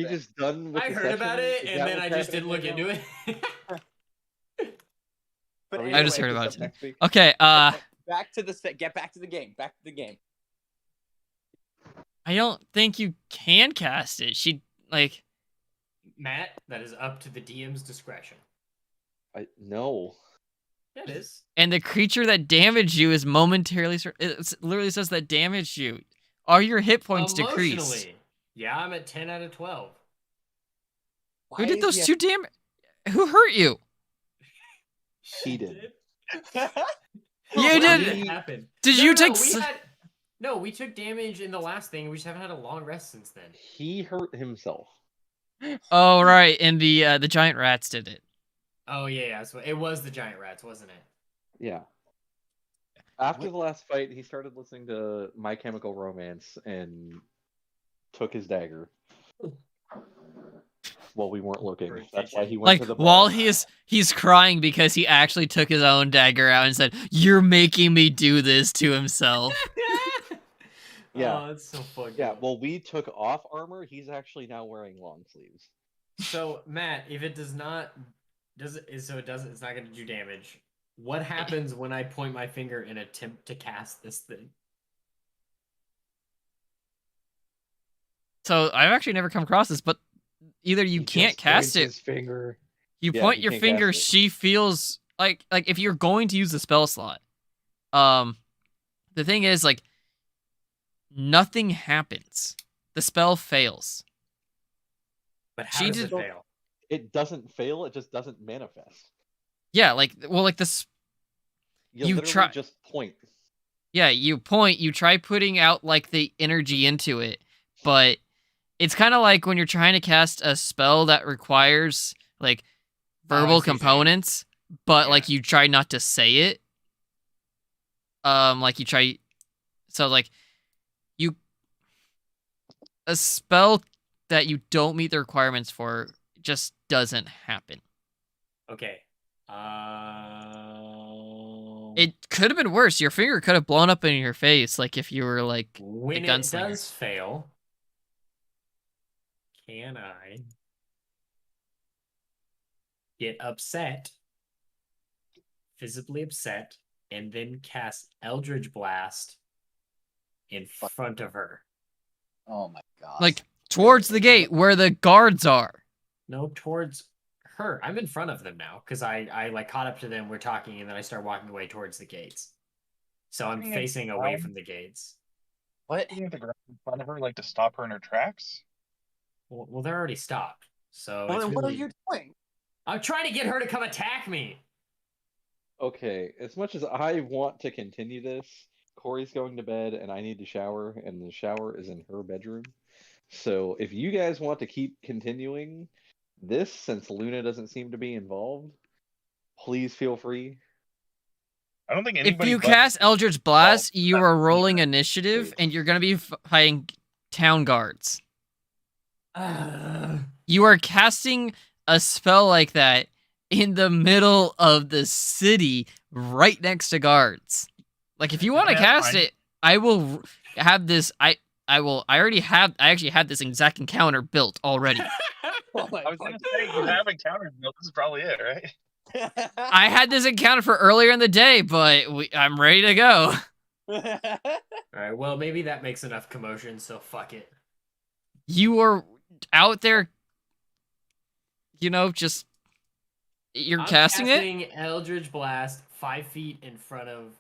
just done with I the heard about session? it, Is and that then what's I just didn't happening look right into it. But Are we I just gonna heard pick about this it up next week? Okay, Get back to the game. Back to the game. I don't think you can cast it. Matt, that is up to the DM's discretion. No. Yeah, it is. And the creature that damaged you is momentarily. It literally says that damaged you. Are your hit points decreased? Emotionally. Yeah, I'm at 10 out of 12. Who did those two damage? Who hurt you? He did. You When did. it happen? Did No, you no, take? No, we took damage in the last thing. We just haven't had a long rest since then. He hurt himself. Oh right, and the giant rats did it. Oh yeah. So it was the giant rats, wasn't it? Yeah. After the last fight, he started listening to My Chemical Romance and took his dagger. Well, we weren't looking. That's why he went to the bar. While he's crying because he actually took his own dagger out and said, "You're making me do this" to himself. Yeah. Oh, that's so fucking. Yeah, well, we took off armor. He's actually now wearing long sleeves. So Matt, if it does not, it's not going to do damage. What happens when I point my finger and attempt to cast this thing? So I've actually never come across this, but either you He can't just cast points it. His finger. You Yeah, point he your can't finger. cast it. She feels like if you're going to use the spell slot. The thing is, like, nothing happens. The spell fails. But how She does it did- fail? It doesn't fail. It just doesn't manifest. Yeah, like, well, like this. You You literally try- just point. Yeah, you point. You try putting out like the energy into it, but it's kind of like when you're trying to cast a spell that requires like Oh, I verbal see what you're saying. components, but Yeah. like you try not to say it. Like you try. So like, a spell that you don't meet the requirements for just doesn't happen. Okay. It could have been worse. Your finger could have blown up in your face, like if you were like When a it gunslinger. does fail, can I get upset, visibly upset, and then cast Eldritch Blast in front of her? Oh my god. Like towards the gate where the guards are. No, towards her. I'm in front of them now because I like caught up to them. We're talking, and then I start walking away towards the gates. So I'm Putting it facing away down? from the gates. What? Putting the ground in front of her, like to stop her in her tracks. Well, they're already stopped. So Well, it's then what are really- you doing? I'm trying to get her to come attack me. Okay, as much as I want to continue this, Corey's going to bed and I need to shower, and the shower is in her bedroom. So if you guys want to keep continuing this, since Luna doesn't seem to be involved, please feel free. I don't think If anybody. you but- cast Eldritch Blast, Oh, you are rolling initiative, and you're gonna be fighting town guards. You are casting a spell like that in the middle of the city, right next to guards. Like, if you want to Okay, cast fine. it, I will have this. I actually had this exact encounter built already. Oh my I was gonna say you have encountered. No, this is probably it, right? I had this encounter for earlier in the day, but I'm ready to go. All right. Well, maybe that makes enough commotion. So fuck it. You are out there, just you're I'm casting it. casting Eldritch Blast 5 feet in front of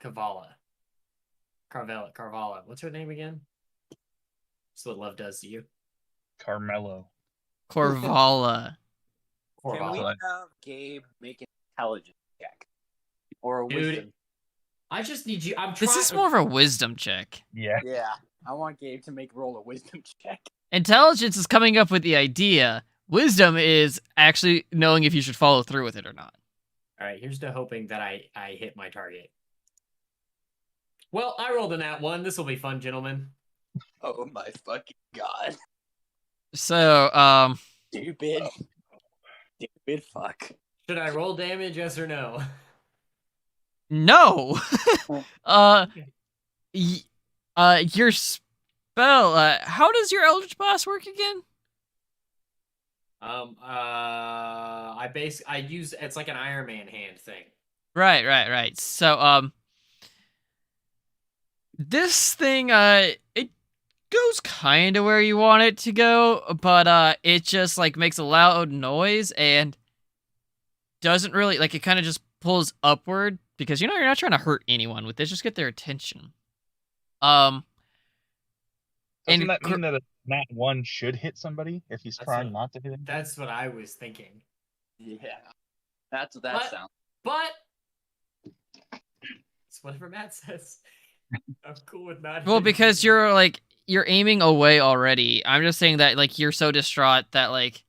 Carvala. What's her name again? That's what love does to you. Carmelo. Corvala. Can we Corvala. have Gabe make an intelligence check? Or a Dude, wisdom? I just need you. I'm trying. This is more of a wisdom check. Yeah. Yeah. I want Gabe to roll a wisdom check. Intelligence is coming up with the idea. Wisdom is actually knowing if you should follow through with it or not. All right. Here's to hoping that I hit my target. Well, I rolled a nat 1. This will be fun, gentlemen. Oh my fucking god. So, Stupid. Stupid fuck. Should I roll damage? Yes or no? no. Your spell. How does your Eldritch Blast work again? I use it's like an Iron Man hand thing. Right. So, this thing, it goes kind of where you want it to go, but it just like makes a loud noise and doesn't really like. It kind of just pulls upward because you're not trying to hurt anyone with this. Just get their attention. Doesn't And that mean that a nat 1 should hit somebody if he's That's trying what- not to hit him? That's what I was thinking. Yeah. That's what that What? sounds. But it's whatever Matt says. I'm cool with not. well, hitting because people. you're aiming away already. I'm just saying that like you're so distraught that like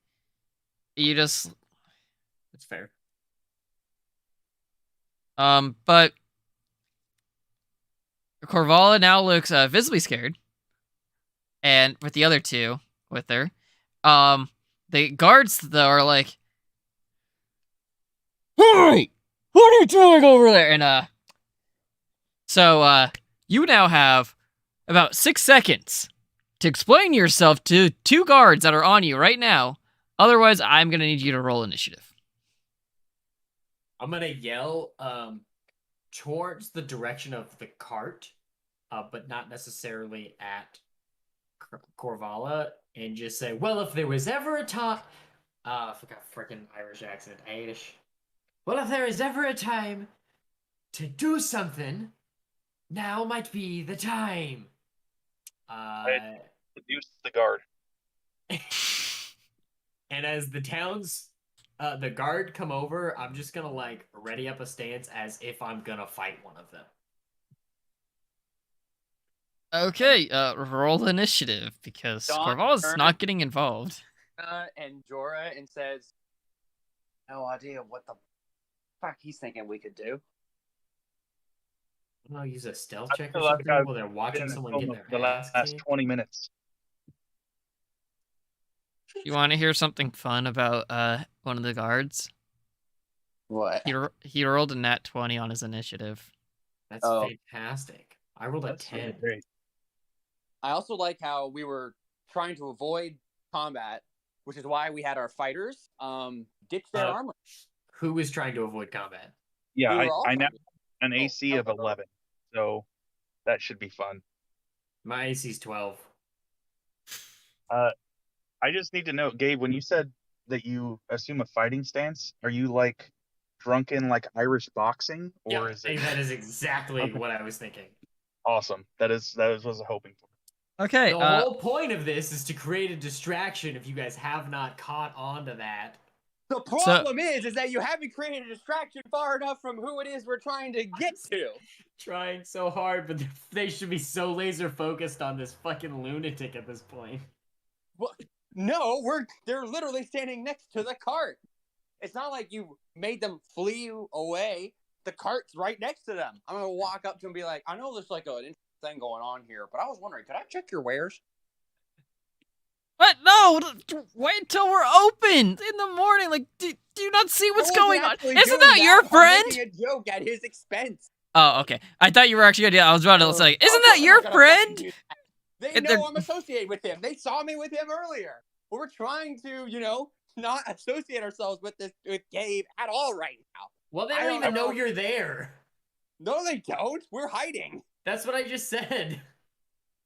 you just It's fair. but Corvala now looks visibly scared. And with the other two with her, the guards though are like, "Hey, what are you doing over there?" And so you now have about 6 seconds to explain yourself to 2 guards that are on you right now. Otherwise, I'm gonna need you to roll initiative. I'm gonna yell towards the direction of the cart, but not necessarily at Corvala, and just say, "Well, if there was ever a time, I forgot freaking Irish accent, Irish. Well, if there is ever a time to do something, now might be the time." Seduce the guard. And as the the guard come over, I'm just gonna like ready up a stance as if I'm gonna fight one of them. Okay, roll initiative because Dawn Corval's turns- not getting involved. And Jorah and says, "No idea what the fuck he's thinking we could do." I'll use a stealth I check feel or like something I've while they're been watching in someone the get film their for the ass last kicked. 20 minutes. You want to hear something fun about one of the guards? What? He rolled a nat 20 on his initiative. That's Oh. fantastic. I rolled a That's really 10. great. I also like how we were trying to avoid combat, which is why we had our fighters ditch their armor. Who was trying to avoid combat? Yeah, We were all I now trying have an Oh, AC of hello. 11, so that should be fun. My AC's 12. I just need to know, Gabe, when you said that you assume a fighting stance, are you like drunken like Irish boxing, or is it That is exactly Okay. what I was thinking. awesome? That is what I was hoping for. Okay, The whole point of this is to create a distraction. If you guys have not caught on to that, The problem is that you haven't created a distraction far enough from who it is we're trying to get to. trying so hard, but they should be so laser focused on this fucking lunatic at this point. Well, no, they're literally standing next to the cart. It's not like you made them flee away. The cart's right next to them. I'm gonna walk up to them and be like, "I know there's like an interesting thing going on here, but I was wondering, could I check your wares?" What? No! Wait till we're open in the morning. Like, do you not see what's going on? Isn't that your friend? Making a joke at his expense. Oh, okay. I thought you were actually gonna. I was about to say, isn't that I'm your not gonna fucking friend? do that. They And know they're- I'm associated with him. They saw me with him earlier. We're trying to, not associate ourselves with Gabe at all right now. Well, they I don't don't even know know. you're there. No, they don't. We're hiding. That's what I just said.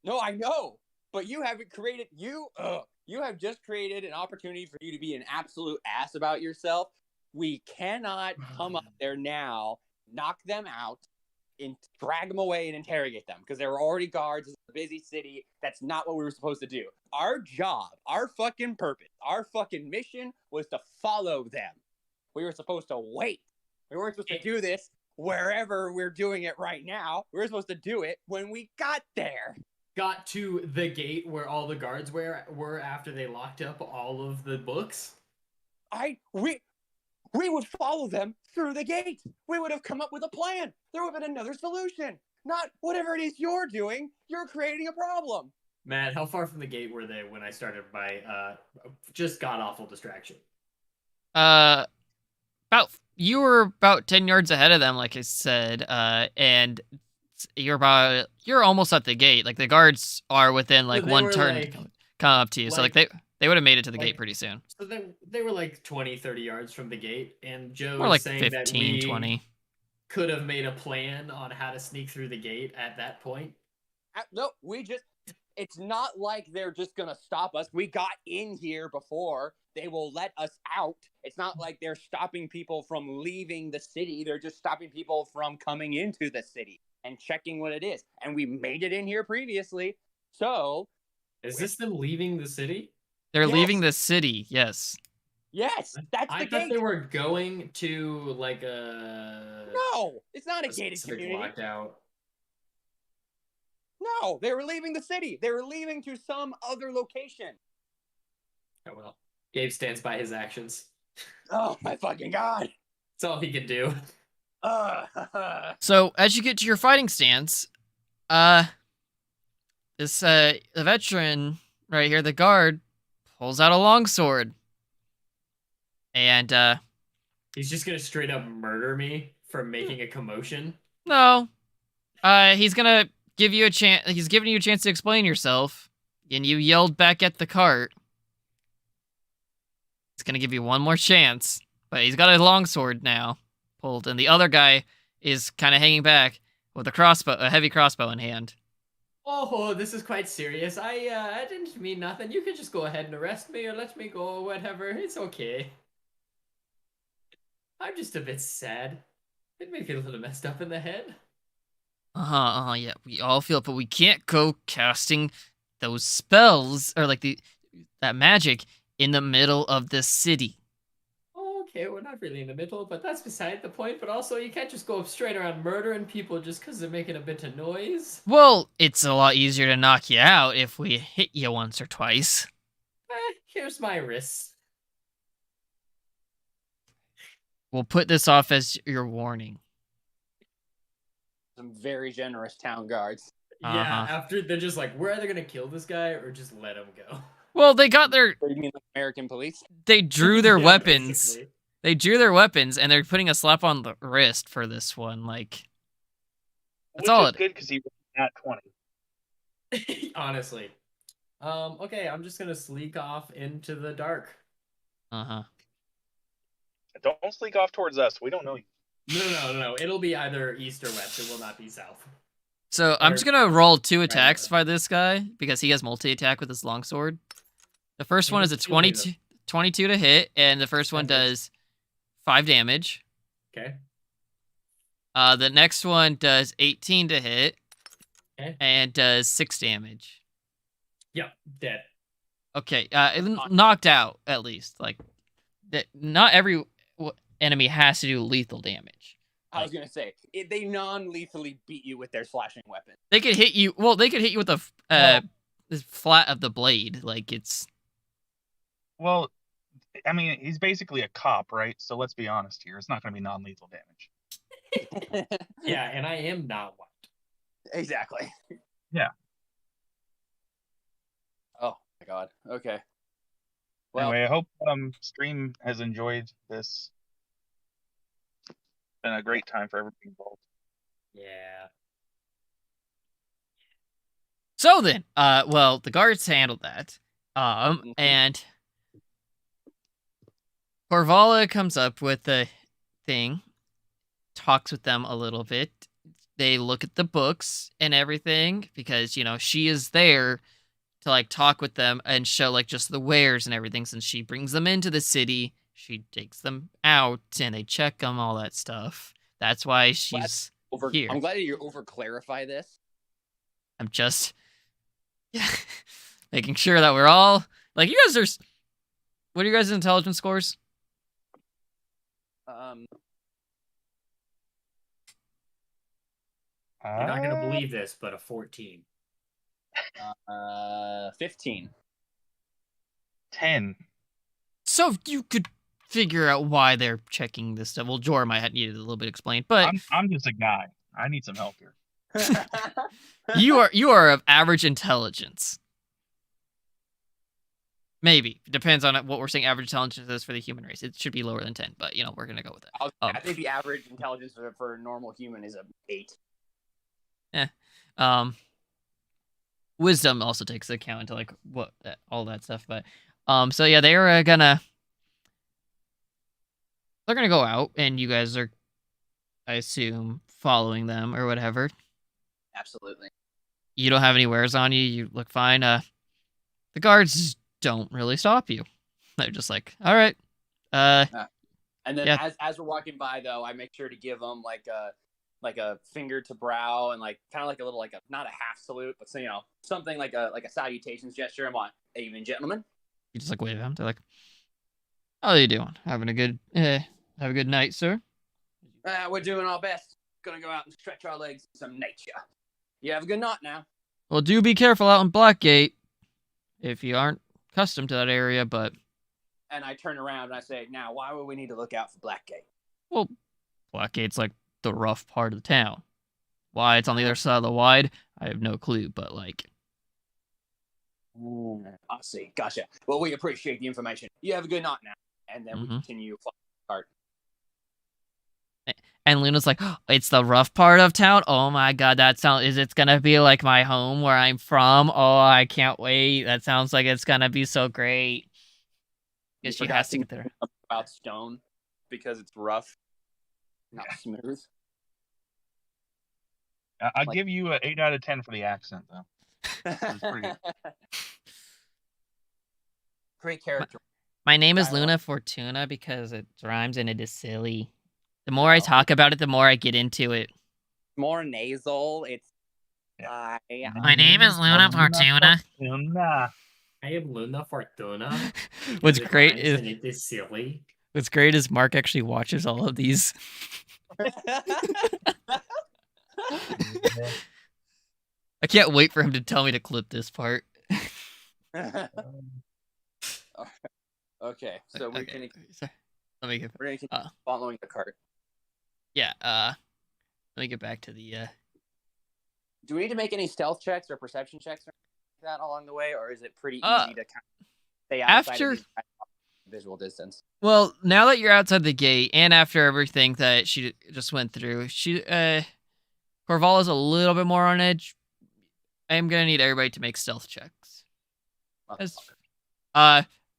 No, I know. But you haven't created you have just created an opportunity for you to be an absolute ass about yourself. We cannot come up there now, knock them out, and drag them away and interrogate them because there were already guards. It's a busy city. That's not what we were supposed to do. Our job, our fucking purpose, our fucking mission was to follow them. We were supposed to wait. We weren't supposed to do this wherever we're doing it right now. We were supposed to do it when we got there. Got to the gate where all the guards were after they locked up all of the books. We would follow them through the gate. We would have come up with a plan. There would have been another solution. Not whatever it is you're doing. You're creating a problem. Matt, how far from the gate were they when I started my just god-awful distraction? You were about 10 yards ahead of them, like I said, and you're almost at the gate. Like the guards are within like they one were, turn like- to come up to you. So like they would have made it to the like- gate pretty soon. So they were like 20, 30 yards from the gate, and Joe More was like saying 15, that we 20. could have made a plan on how to sneak through the gate at that point. No, it's not like they're just going to stop us. We got in here before. They will let us out. It's not like they're stopping people from leaving the city. They're just stopping people from coming into the city and checking what it is. And we made it in here previously. So, Is this them leaving the city? They're Yes. leaving the city, yes. yes, that's I the thought gate. they were going to like a No, it's not a gated specific community. locked out. No, they were leaving the city. They were leaving to some other location. Oh well. Gabe stands by his actions. Oh my fucking god. That's all he can do. So as you get to your fighting stance, this the veteran right here, the guard, pulls out a longsword. And He's just gonna straight up murder me for making a commotion. no. He's gonna give you a chance. He's giving you a chance to explain yourself, and you yelled back at the cart. He's gonna give you one more chance, but he's got a longsword now. pulled, and the other guy is kind of hanging back with a heavy crossbow in hand. Oh, this is quite serious. I didn't mean nothing. You can just go ahead and arrest me or let me go or whatever. It's okay. I'm just a bit sad. It may feel a little messed up in the head. Yeah, we all feel it, but we can't go casting those spells or like that magic in the middle of the city. Okay, we're not really in the middle, but that's beside the point. But also, you can't just go straight around murdering people just because they're making a bit of noise. Well, it's a lot easier to knock you out if we hit you once or twice. Here's my wrist. We'll put this off as your warning. Some very generous town guards. Yeah, after they're just like, we're either gonna kill this guy or just let him go. Well, they got their. You mean like American police? They drew their Yeah, weapons. basically. They drew their weapons, and they're putting a slap on the wrist for this one. Like, that's all Which is good because he was at 20. Honestly. Okay, I'm just gonna sleek off into the dark. Don't sleek off towards us. We don't know you. No. It'll be either east or west. It will not be south. So I'm just gonna roll 2 attacks by this guy because he has multi-attack with his longsword. The first one is a 22 to hit, and the first one does 5 damage. Okay. The next one does 18 to hit, Okay. and does 6 damage. Yep, dead. Okay, knocked out at least. Like, not every enemy has to do lethal damage. I was gonna say they non-lethally beat you with their slashing weapon. They could hit you. Well, they could hit you with the flat of the blade. Like it's. Well, I mean, he's basically a cop, right? So let's be honest here. It's not going to be non-lethal damage. Yeah, and I am not one. Exactly. Yeah. Oh my god. Okay. Well, Anyway, I hope stream has enjoyed this. Been a great time for everybody involved. Yeah. So then, well, the guards handled that, and Corvala comes up with the thing, talks with them a little bit. They look at the books and everything because she is there to like talk with them and show like just the wares and everything. Since she brings them into the city, she takes them out and they check them, all that stuff. That's why she's here. I'm glad that you over clarify this. I'm just making sure that we're all like you guys are. What are you guys' intelligence scores? You're not gonna believe this, but a 14. 15. 10. So you could figure out why they're checking this stuff. Well, Jorah might have needed a little bit explained, but I'm just a guy. I need some help here. you are of average intelligence. Maybe. It depends on what we're saying average intelligence is for the human race. It should be lower than 10, but we're gonna go with that. I think the average intelligence for a normal human is a 8. Wisdom also takes account into like all that stuff, but so yeah, they're gonna go out, and you guys are, I assume, following them or whatever. Absolutely. You don't have any wares on you. You look fine. The guards don't really stop you. They're just like, all right. And then as we're walking by, though, I make sure to give them like a finger to brow and like kind of like a little not a half salute, but something like a salutations gesture. I'm like, evening, gentlemen. You just like wave at them. They're like, how are you doing? Having a good have a good night, sir. We're doing our best. Gonna go out and stretch our legs in some nature. You have a good night now. Well, do be careful out in Blackgate if you aren't accustomed to that area, but. And I turn around and I say, now, why would we need to look out for Blackgate? Well, Blackgate's like the rough part of the town. Why it's on the other side of the wide, I have no clue, but like. I see. Gotcha. Well, we appreciate the information. You have a good night now. And then we continue following the cart. And Luna's like, oh, it's the rough part of town? Oh my god, is it gonna be like my home where I'm from? Oh, I can't wait. That sounds like it's gonna be so great. Because she has to get there. About stone because it's rough. Not smooth. I'd Like- give you an 8 out of 10 for the accent, though. pretty good. Great character. My name is Dialogue. Luna Fortuna because it rhymes and it is silly. The more I talk about it, the more I get into it. More nasal. It's Yeah. My name is Luna Fortuna. Fortuna. I am Luna Fortuna. What's because it great rhymes is and it is silly. what's great is Mark actually watches all of these. I can't wait for him to tell me to clip this part. Okay, so we're Okay, gonna sorry. Let me get. keep following the cart. Yeah. Let me get back to the. Do we need to make any stealth checks or perception checks or that along the way, or is it pretty easy to kind of stay outside after- of these visual distance? Well, now that you're outside the gate, and after everything that she just went through, Corvalla's a little bit more on edge. I'm gonna need everybody to make stealth checks.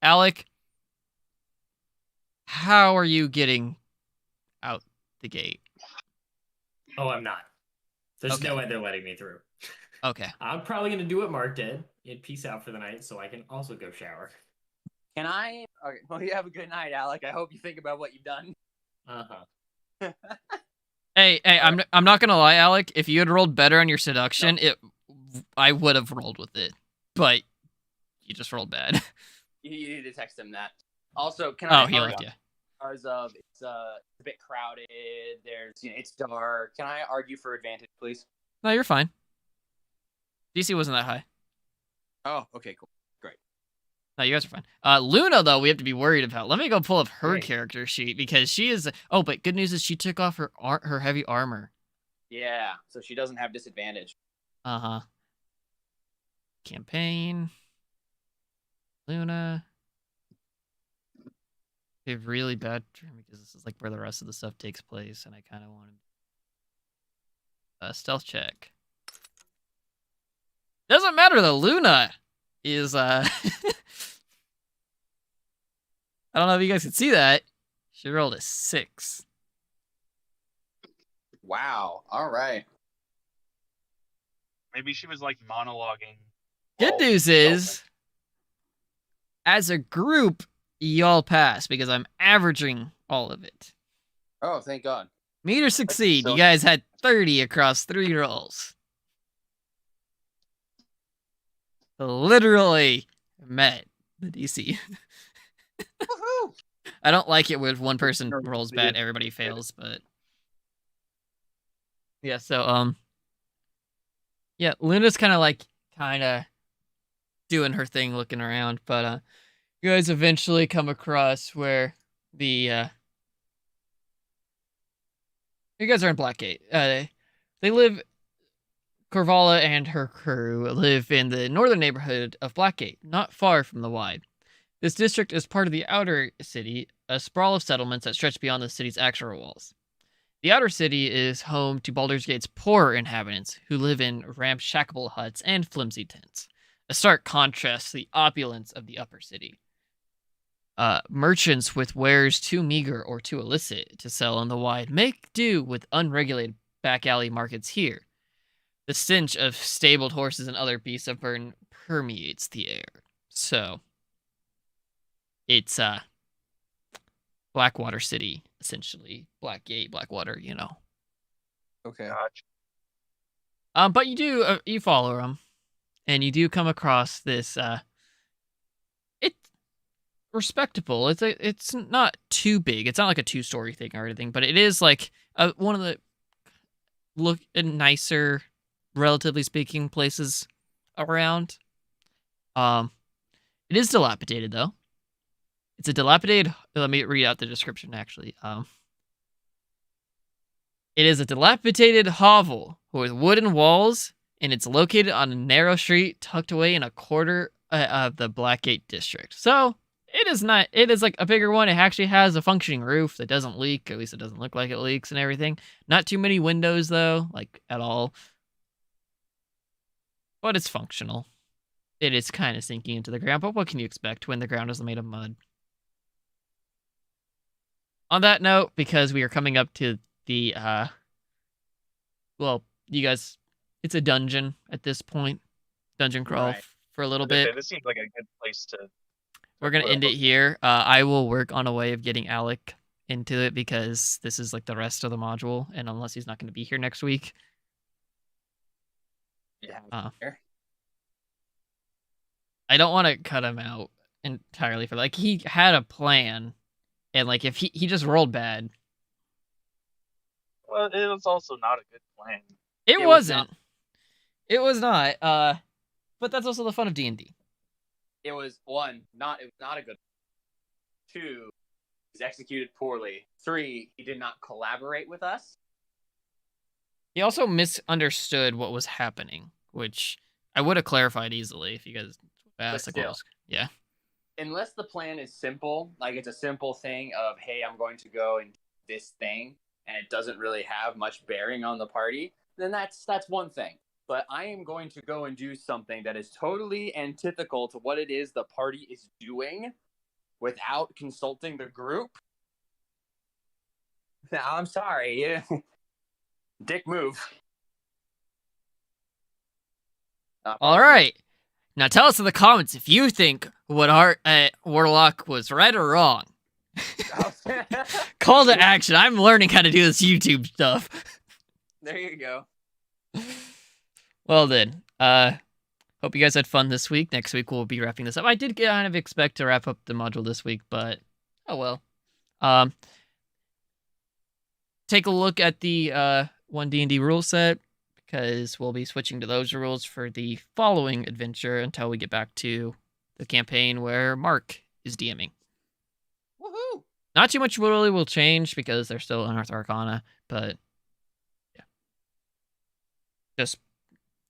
Alec, how are you getting out the gate? Oh, I'm not. There's Okay. no way they're letting me through. Okay. I'm probably gonna do what Mark did and peace out for the night, so I can also go shower. Can I? Okay. Well, you have a good night, Alec. I hope you think about what you've done. Hey, I'm not gonna lie, Alec. If you had rolled better on your seduction, I would have rolled with it, but you just rolled bad. You need to text him that. Also, can Oh, I? he left you. Because it's a bit crowded. There's it's dark. Can I argue for advantage, please? No, you're fine. DC wasn't that high. Oh, okay, cool. Great. No, you guys are fine. Luna, though, we have to be worried about. Let me go pull up her Great. character sheet because she is. Oh, but good news is she took off her heavy armor. Yeah, so she doesn't have disadvantage. Campaign. Luna. They have really bad because this is like where the rest of the stuff takes place, and I kind of want to stealth check. Doesn't matter though. Luna is I don't know if you guys can see that. She rolled a 6. Wow. All right. Maybe she was like monologuing. Good news is, as a group, y'all pass because I'm averaging all of it. Oh, thank God. Meter succeed. So- You guys had 30 across 3 rolls. Literally met the DC. Woohoo! I don't like it when one person rolls bad, everybody fails, but yeah, so yeah, Luna's kind of doing her thing, looking around, but you guys eventually come across where the you guys are in Blackgate. They live. Corvalla and her crew live in the northern neighborhood of Blackgate, not far from the Wide. This district is part of the outer city, a sprawl of settlements that stretch beyond the city's actual walls. The outer city is home to Baldur's Gate's poorer inhabitants, who live in ramshackle huts and flimsy tents, a stark contrast to the opulence of the upper city. Merchants with wares too meager or too illicit to sell in the Wide make do with unregulated back alley markets here. The stench of stabled horses and other beasts of burden permeates the air. So, it's Blackwater City, essentially. Blackgate, Blackwater, you know. Okay. Gotcha. But you do, you follow them, and you do come across this, it's respectable. It's not too big. It's not like a 2-story thing or anything, but it is like one of the nicer, relatively speaking, places around. It is dilapidated though. It's a dilapidated. Let me read out the description actually. It is a dilapidated hovel with wooden walls, and it's located on a narrow street tucked away in a quarter of the Blackgate district. So it is not. It is like a bigger one. It actually has a functioning roof that doesn't leak. At least it doesn't look like it leaks and everything. Not too many windows though, like at all. But it's functional. It is kind of sinking into the ground, but what can you expect when the ground is made of mud? On that note, because we are coming up to the well, you guys, it's a dungeon at this point. Dungeon crawl Right. for a little As I say, bit. this seems like a good place to. We're gonna put a end it hook. here. I will work on a way of getting Alec into it because this is like the rest of the module, and unless he's not going to be here next week, Yeah. I don't want to cut him out entirely for like he had a plan, and like if he just rolled bad, Well, it was also not a good plan. it was wasn't. not. It was not. But that's also the fun of D&D. It was it was not a good. 2, it was executed poorly. 3, he did not collaborate with us. He also misunderstood what was happening, which I would have clarified easily if you guys asked. Like, still. Yeah. Unless the plan is simple, like it's a simple thing of, hey, I'm going to go and do this thing, and it doesn't really have much bearing on the party, then that's one thing. But I am going to go and do something that is totally antithetical to what it is the party is doing without consulting the group. No, I'm sorry. Dick move. All right. Now tell us in the comments if you think what our Warlock was right or wrong. Call to action. I'm learning how to do this YouTube stuff. There you go. Well then, hope you guys had fun this week. Next week we'll be wrapping this up. I did kind of expect to wrap up the module this week, but oh well. Take a look at the 1D&D rule set, because we'll be switching to those rules for the following adventure until we get back to the campaign where Mark is DMing. Woohoo! Not too much really will change because they're still Unearthed Arcana, but yeah. Just,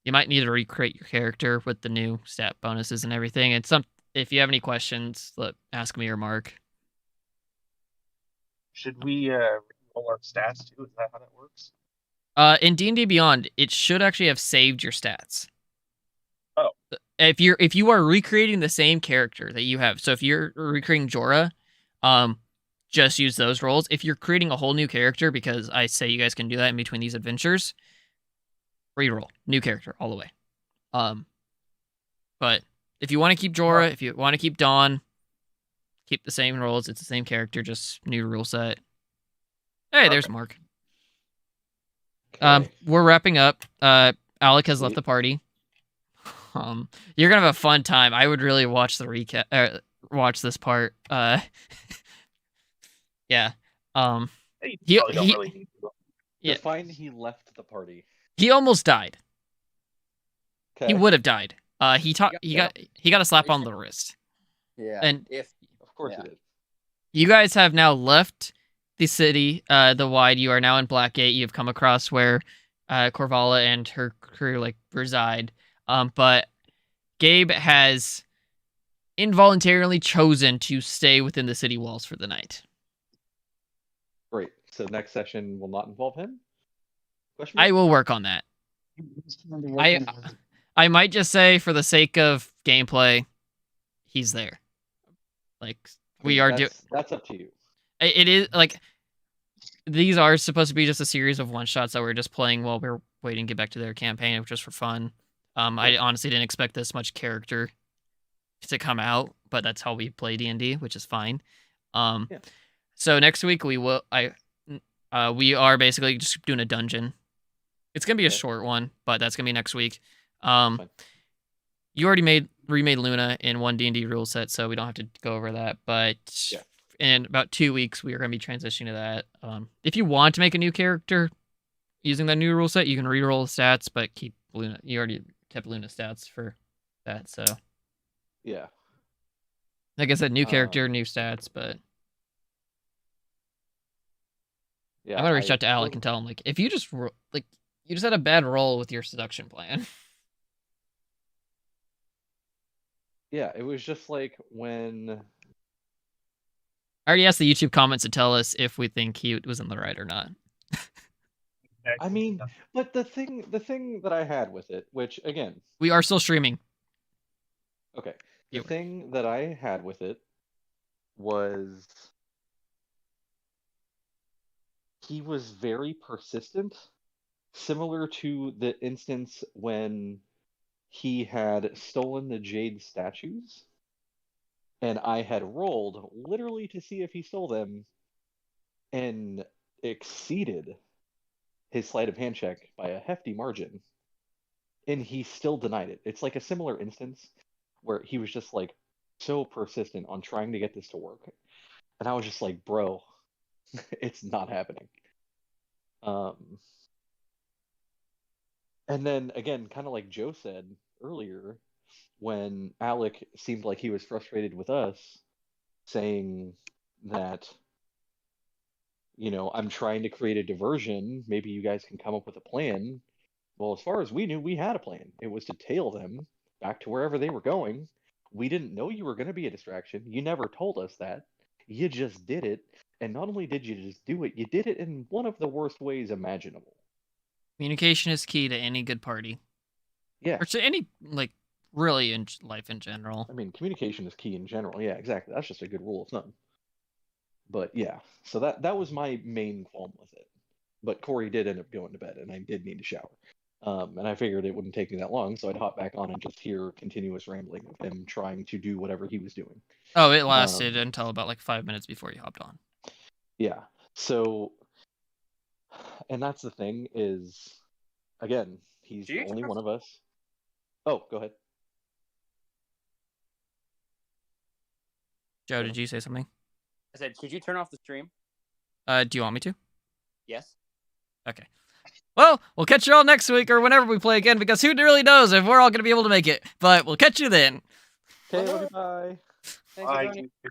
you might need to recreate your character with the new stat bonuses and everything. And if you have any questions, ask me or Mark. Should we roll our stats too? Is that how that works? In D&D Beyond, it should actually have saved your stats. Oh. If you are recreating the same character that you have, so if you're recreating Jorah, just use those rolls. If you're creating a whole new character, because I say you guys can do that in between these adventures, reroll new character all the way. But if you want to keep Jorah, if you want to keep Dawn, keep the same rolls. It's the same character, just new rule set. Hey, there's Mark. Okay. We're wrapping up. Alec has left the party. You're gonna have a fun time. I would really watch the recap. Watch this part. Yeah. You probably don't really need to. Yeah. Define he left the party. He almost died. Okay. He would have died. He got a slap on the wrist. Yeah. And Of course Yeah. he did. you guys have now left the city, the Wide. You are now in Blackgate. You've come across where Corvala and her crew reside. But Gabe has involuntarily chosen to stay within the city walls for the night. Great. So next session will not involve him? Question I mark? will work on that. I might just say, for the sake of gameplay, he's there. We are doing. That's up to you. It is these are supposed to be just a series of one shots that we're just playing while we're waiting to get back to their campaign, just for fun. I honestly didn't expect this much character to come out, but that's how we play D&D, which is fine. So next week we are basically just doing a dungeon. It's gonna be a short one, but that's gonna be next week. You already remade Luna in one D&D rule set, so we don't have to go over that. But in about 2 weeks, we are gonna be transitioning to that. If you want to make a new character using that new rule set, you can reroll stats, but keep Luna. You already kept Luna stats for that, so Yeah. like I said, new character, new stats. But Yeah. I'm gonna reach out to Alec and tell him if you just you just had a bad roll with your seduction plan. Yeah, it was just when I already asked the YouTube comments to tell us if we think he was in the right or not. I mean, but the thing that I had with it, which again, We are still streaming. okay, the thing that I had with it was he was very persistent, similar to the instance when he had stolen the jade statues, and I had rolled literally to see if he stole them, and exceeded his sleight of hand check by a hefty margin, and he still denied it. It's like a similar instance where he was just like so persistent on trying to get this to work, and I was just like, bro, it's not happening. And then again, kind of like Joe said earlier, when Alec seemed like he was frustrated with us, saying that, you know, I'm trying to create a diversion, maybe you guys can come up with a plan. Well, as far as we knew, we had a plan. It was to tail them back to wherever they were going. We didn't know you were going to be a distraction. You never told us that. You just did it. And not only did you just do it, you did it in one of the worst ways imaginable. Communication is key to any good party. Yeah. Or to any, like, really in life in general. I mean, communication is key in general. Yeah, exactly. That's just a good rule of thumb. But yeah, so that was my main qualm with it. But Corey did end up going to bed, and I did need to shower. And I figured it wouldn't take me that long, so I'd hop back on and just hear continuous rambling of him trying to do whatever he was doing. Oh, it lasted until about like 5 minutes before you hopped on. Yeah. So, and that's the thing is, again, he's the only one of us. Oh, go ahead. Joe, did you say something? I said, should you turn off the stream? Do you want me to? Yes. Okay. Well, we'll catch you all next week or whenever we play again, because who really knows if we're all going to be able to make it. But we'll catch you then. Okay, bye. Thanks for joining. Bye.